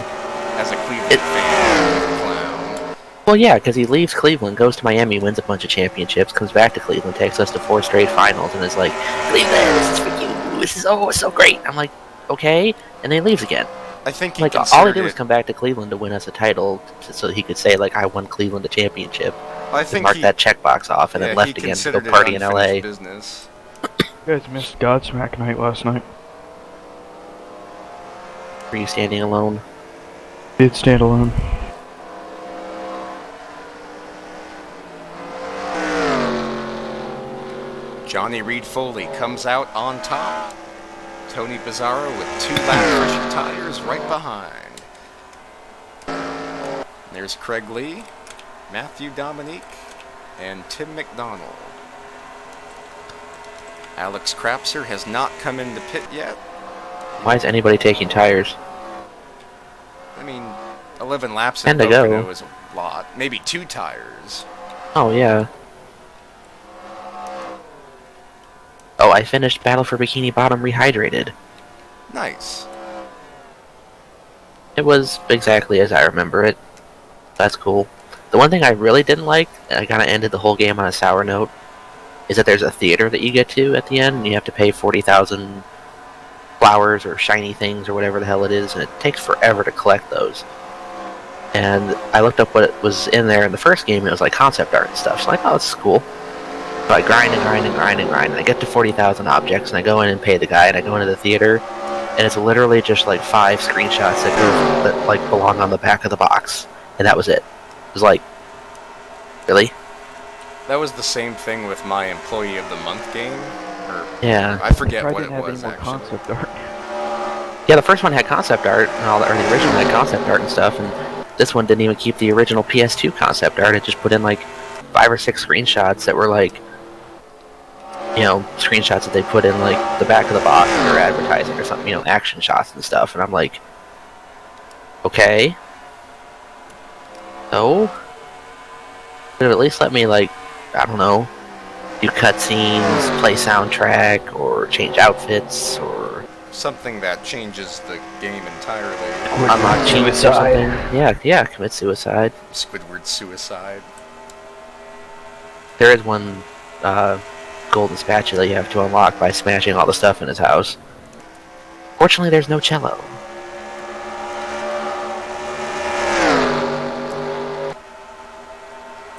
As a Cleveland fan, he's a clown. Well, yeah, because he leaves Cleveland, goes to Miami, wins a bunch of championships, comes back to Cleveland, takes us to 4 straight finals, and is like, Cleveland, this is for you. This is so great. I'm like, okay, and then he leaves again. I think he Like, all he did was come back to Cleveland to win us a title, so he could say, like, I won Cleveland a championship. I think mark that checkbox off, and then left again to go party in LA. Business. You guys missed Godsmack night last night. Were you standing alone? Did stand alone. Johnny Reed Foley comes out on top. Tony Pizarro with 2 lap pressure tires right behind. There's Craig Lee, Matthew Dominique, and Tim McDonald. Alex Krapser has not come into pit yet. Why is anybody taking tires? I mean, 11 laps in And to Pocono go. is a lot. Maybe 2 tires. Oh, yeah. Oh, I finished Battle for Bikini Bottom rehydrated. Nice. It was exactly as I remember it. That's cool. The one thing I really didn't like, and I kind of ended the whole game on a sour note, is that there's a theater that you get to at the end, and you have to pay 40,000 flowers or shiny things or whatever the hell it is, and it takes forever to collect those. And I looked up what was in there in the first game, and it was like concept art and stuff. So I'm like, oh, this is cool. So I grind and grind and grind and grind, and I get to 40,000 objects, and I go in and pay the guy, and I go into the theater, and it's literally just like 5 screenshots that like belong on the back of the box, and that was it. It was like, really? That was the same thing with my Employee of the Month game. Or Yeah. I forget I what didn't it have was, any more actually. concept art. Yeah, the first one had concept art, and all, or the original had concept art and stuff, and this one didn't even keep the original PS2 concept art. It just put in like 5 or 6 screenshots that were like, you know, screenshots that they put in like the back of the box or advertising or something, you know, action shots and stuff, and I'm like, okay. So? Could have at least let me, like, I don't know, do cutscenes, play soundtrack, or change outfits, or Something that changes the game entirely. unlock cheats or something. Yeah, commit suicide. Squidward suicide. There is one golden spatula you have to unlock by smashing all the stuff in his house. Fortunately, there's no cello.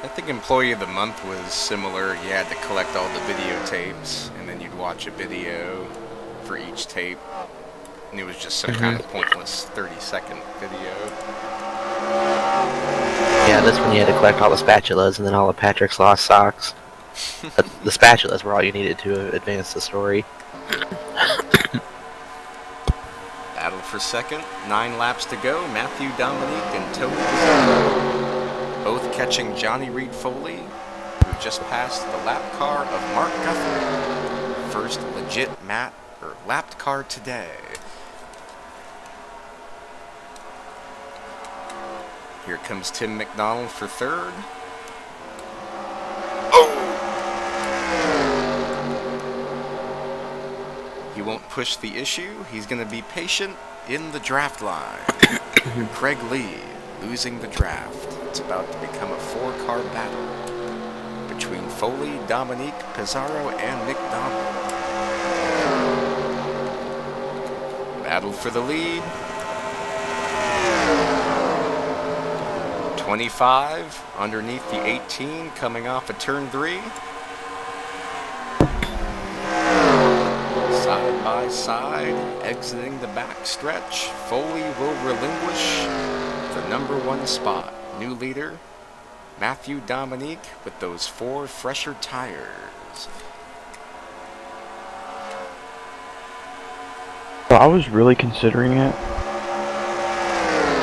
I think Employee of the Month was similar. You had to collect all the videotapes, and then you'd watch a video for each tape. And it was just some kind of pointless 30-second video. Yeah, this one you had to collect all the spatulas and then all of Patrick's lost socks. But the spatulas were all you needed to advance the story. Battle for second. 9 laps to go. Matthew Dominique and Tony Pizarro both catching Johnny Reed Foley, who just passed the lap car of Mark Guthrie. First legit lapped car today. Here comes Tim McDonald for third. He won't push the issue. He's going to be patient in the draft line. Craig Lee losing the draft. It's about to become a 4-car battle between Foley, Dominique, Pizarro, and McDonald. battle for the lead. 25 underneath the 18 coming off of turn 3. Side by side, exiting the back stretch. Foley will relinquish the number 1 spot. New leader, Matthew Dominique, with those 4 fresher tires. So I was really considering it.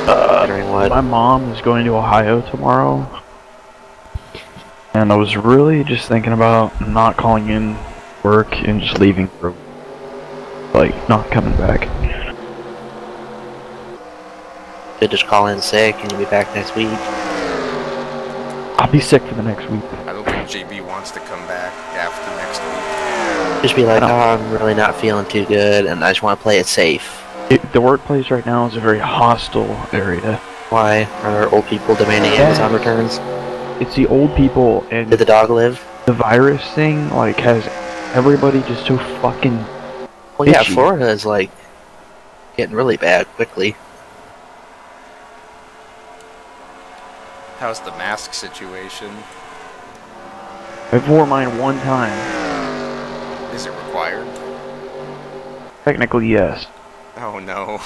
Considering what? My mom is going to Ohio tomorrow. And I was really just thinking about not calling in work and just leaving for, like, not coming back. Could just call in sick and you'll be back next week. I'll be sick for the next week. I don't think JB wants to come back after next week. Just be like, oh, I'm really not feeling too good and I just want to play it safe. The workplace right now is a very hostile area. Why? Are there old people demanding Amazon returns? It's the old people, and Did the dog live? the virus thing, like, has everybody just so fucking Well, yeah, itchy. Florida is like getting really bad quickly. How's the mask situation? I've worn mine one time. Is it required? Technically, yes. Oh no.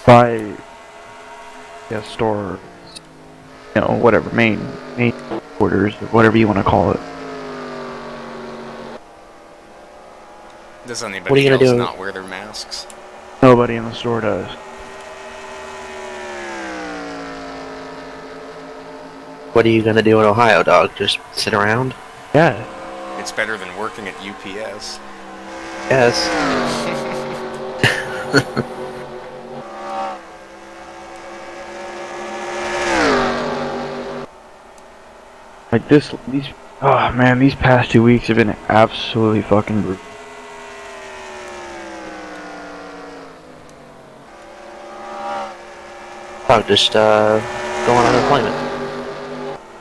By a store, you know, whatever, main quarters, or whatever you want to call it. Does What are anybody you gonna else do? not wear their masks? Nobody in the store does. What are you gonna do in Ohio, dog? Just sit around? Yeah. It's better than working at UPS. Yes. Like oh man, these past 2 weeks have been absolutely fucking brutal. Dog, just go on unemployment.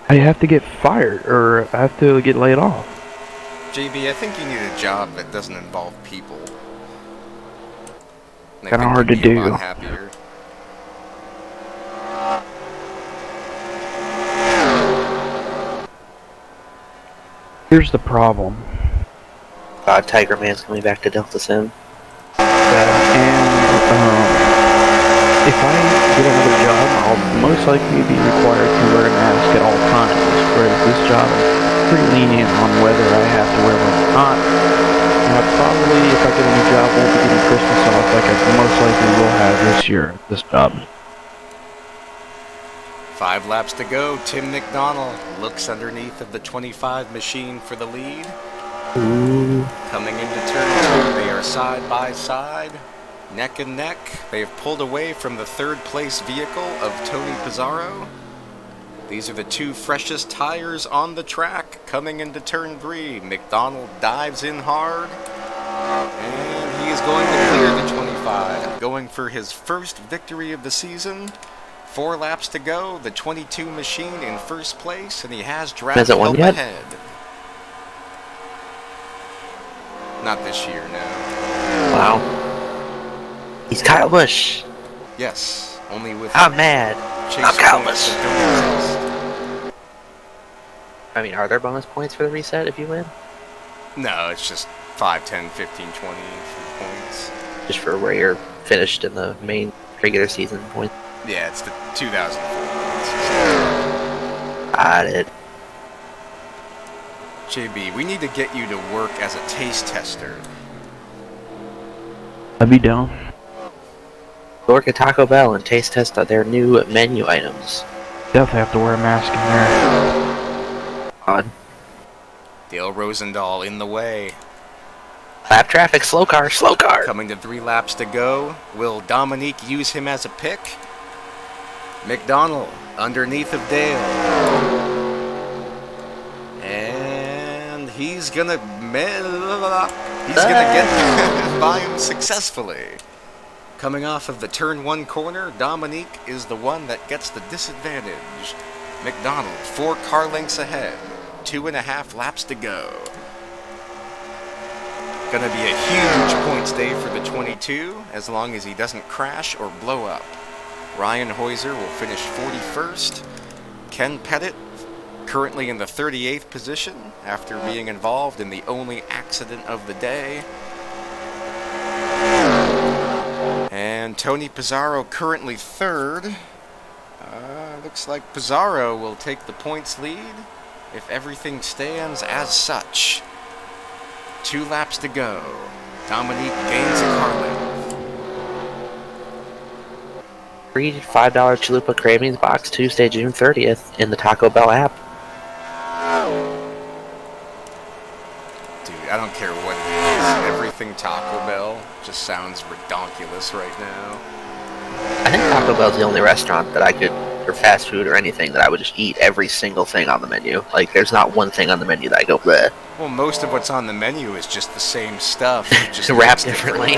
I have to get fired, or I have to get laid off. JB, I think you need a job that doesn't involve people. And I Kinda think hard you'd to be a do. lot happier. Here's the problem. God, Tiger Man's coming back to Delta Sim. If I get another job, I'll most likely be required to wear a mask at all times, whereas this job is pretty lenient on whether I have to wear one or not. And I probably, if I get a new job, won't be getting Christmas off like I most likely will have this year at this job. 5 laps to go. Tim McDonald looks underneath of the 25 machine for the lead. Ooh. Coming into turn 2, they are side by side, neck and neck. They have pulled away from the 3rd place vehicle of Tony Pizarro. These are the 2 freshest tires on the track. Coming into turn 3, McDonald dives in hard, and he is going to clear the 25, going for his first victory of the season. 4 laps to go, the 22 machine in first place, and he has draft Hasn't won help yet? ahead. Not this year, no. Wow. He's Kyle Busch. Yes, only with I'm mad. chase I'm Kyle points Busch. that don't exist. I mean, are there bonus points for the reset if you win? No, it's just 5, 10, 15, 20 for points. Just for where you're finished in the main regular season points. Yeah, it's the 2004 points. Got it. JB, we need to get you to work as a taste tester. I'd be down. Work at Taco Bell and taste test their new menu items. Definitely have to wear a mask in there. Odd. Dale Rosendahl in the way. Lap traffic, slow car, slow car! Coming to 3 laps to go. Will Dominique use him as a pick? McDonald underneath of Dale. And he's gonna get by him successfully. Coming off of the turn 1 corner, Dominique is the one that gets the disadvantage. McDonald 4 car lengths ahead. 2.5 laps to go. Gonna be a huge points day for the 22, as long as he doesn't crash or blow up. Ryan Heuser will finish 41st. Ken Pettit, currently in the 38th position, after being involved in the only accident of the day. And Tony Pizarro currently 3rd. Looks like Pizarro will take the points lead if everything stands as such. 2 laps to go. Dominique gains a car length. Free $5 Chalupa Cravings box Tuesday, June 30th in the Taco Bell app. Dude, I don't care what it is. Everything Taco Bell just sounds redonkulous right now. I think Taco Bell's the only restaurant that I could, or fast food or anything, that I would just eat every single thing on the menu. Like, there's not one thing on the menu that I go, bleh. Well, most of what's on the menu is just the same stuff. Just Wrapped mixed differently.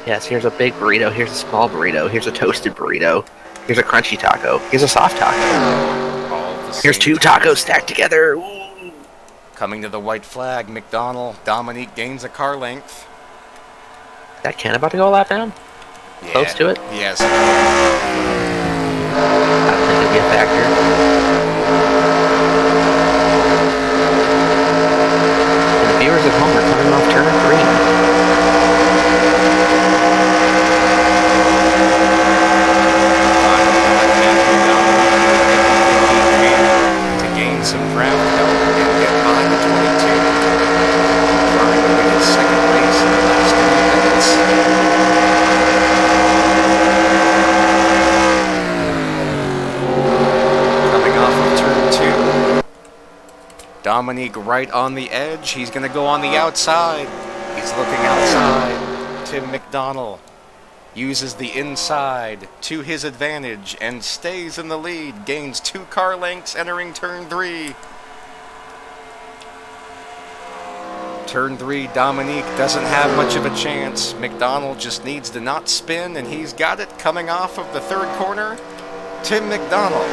Yes, here's a big burrito, here's a small burrito, here's a toasted burrito, here's a crunchy taco, here's a soft taco. All the Here's same 2 tacos stacked together. Ooh. Coming to the white flag, McDonald. Dominique gains a car length. Is that Ken about to go a lap down? Yeah. Close to it? Yes. I don't think it'd be a factor. And the viewers at home are coming off turn 3. To gain some ground help and get by the 22. Trying to win his second race in the last 3 minutes. Coming off of turn 2. Dominique right on the edge. He's going to go on the outside. He's looking outside. Tim McDonald uses the inside to his advantage and stays in the lead. Gains 2 car lengths entering turn 3. Turn 3, Dominique doesn't have much of a chance. McDonald just needs to not spin, and he's got it. Coming off of the 3rd corner, Tim McDonald,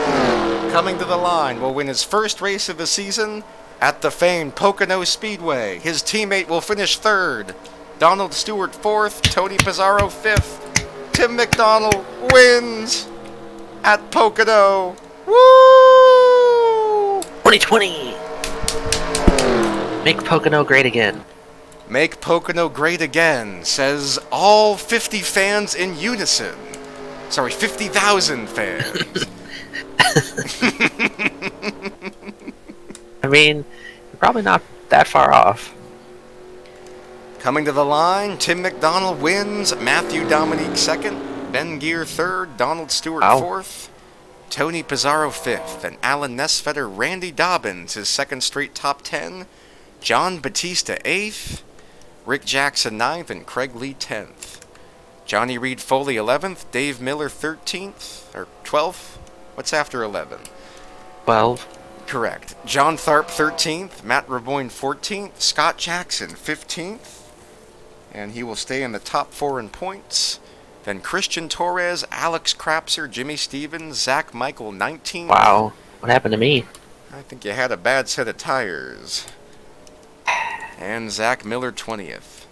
coming to the line, will win his first race of the season at the famed Pocono Speedway. His teammate will finish 3rd. Donald Stewart 4th, Tony Pizarro 5th. Tim McDonald wins at Pocono. Woo! 2020! Make Pocono great again. Make Pocono great again, says all 50 fans in unison. Sorry, 50,000 fans. I mean, you're probably not that far off. Coming to the line, Tim McDonald wins, Matthew Dominique 2nd, Ben Gear 3rd, Donald Stewart 4th, Tony Pizarro 5th, and Alan Nesfetter, Randy Dobbins, his 2nd straight top 10, John Batista 8th, Rick Jackson 9th, and Craig Lee 10th. Johnny Reed Foley 11th, Dave Miller 13th, or 12th? What's after 11? 12. Correct. John Tharp 13th, Matt Raboyne 14th, Scott Jackson 15th, and he will stay in the top 4 in points. Then Christian Torres, Alex Krapser, Jimmy Stevens, Zach Michael 19th. Wow, what happened to me? I think you had a bad set of tires. And Zach Miller 20th.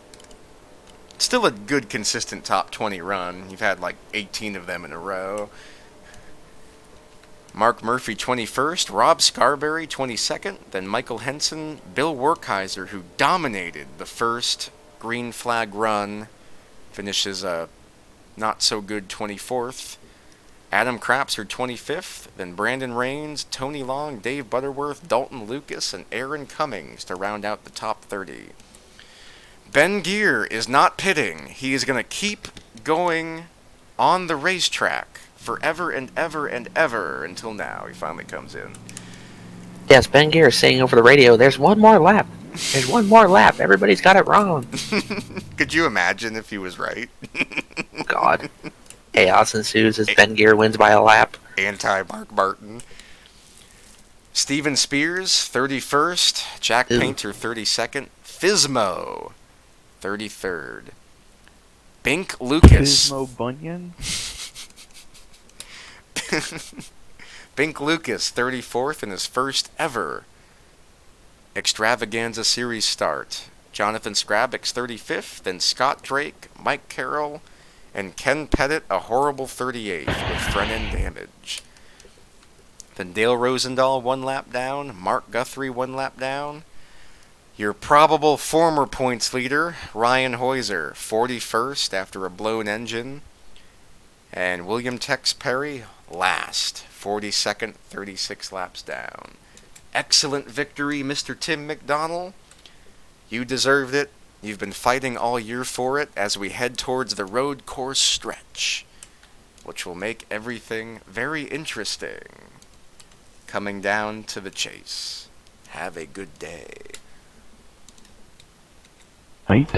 Still a good, consistent top 20 run. You've had like 18 of them in a row. Mark Murphy 21st, Rob Scarberry 22nd, then Michael Henson, Bill Werkheiser, who dominated the first green flag run, finishes a not-so-good 24th. Adam Krapser 25th, then Brandon Rains, Tony Long, Dave Butterworth, Dalton Lucas, and Aaron Cummings to round out the top 30. Ben Gear is not pitting. He is going to keep going on the racetrack forever and ever and ever until now. He finally comes in. Yes, Ben Gear is saying over the radio, there's one more lap. There's one more lap. Everybody's got it wrong. Could you imagine if he was right? God. Chaos ensues as Ben Gear wins by a lap. Anti-Mark Martin. Steven Spears, 31st. Jack Painter, 32nd. Fizmo, 33rd. Bink Lucas. Gizmo Bunyan? Bink Lucas, 34th in his first ever Extravaganza Series start. Jonathan Scrabbick's 35th, then Scott Drake, Mike Carroll, and Ken Pettit a horrible 38th with front end damage. Then Dale Rosendahl 1 lap down, Mark Guthrie 1 lap down. Your probable former points leader, Ryan Heuser, 41st after a blown engine. And William Tex Perry last, 42nd, 36 laps down. Excellent victory, Mr. Tim McDonald. You deserved it. You've been fighting all year for it as we head towards the road course stretch, which will make everything very interesting. Coming down to the chase. Have a good day. Right?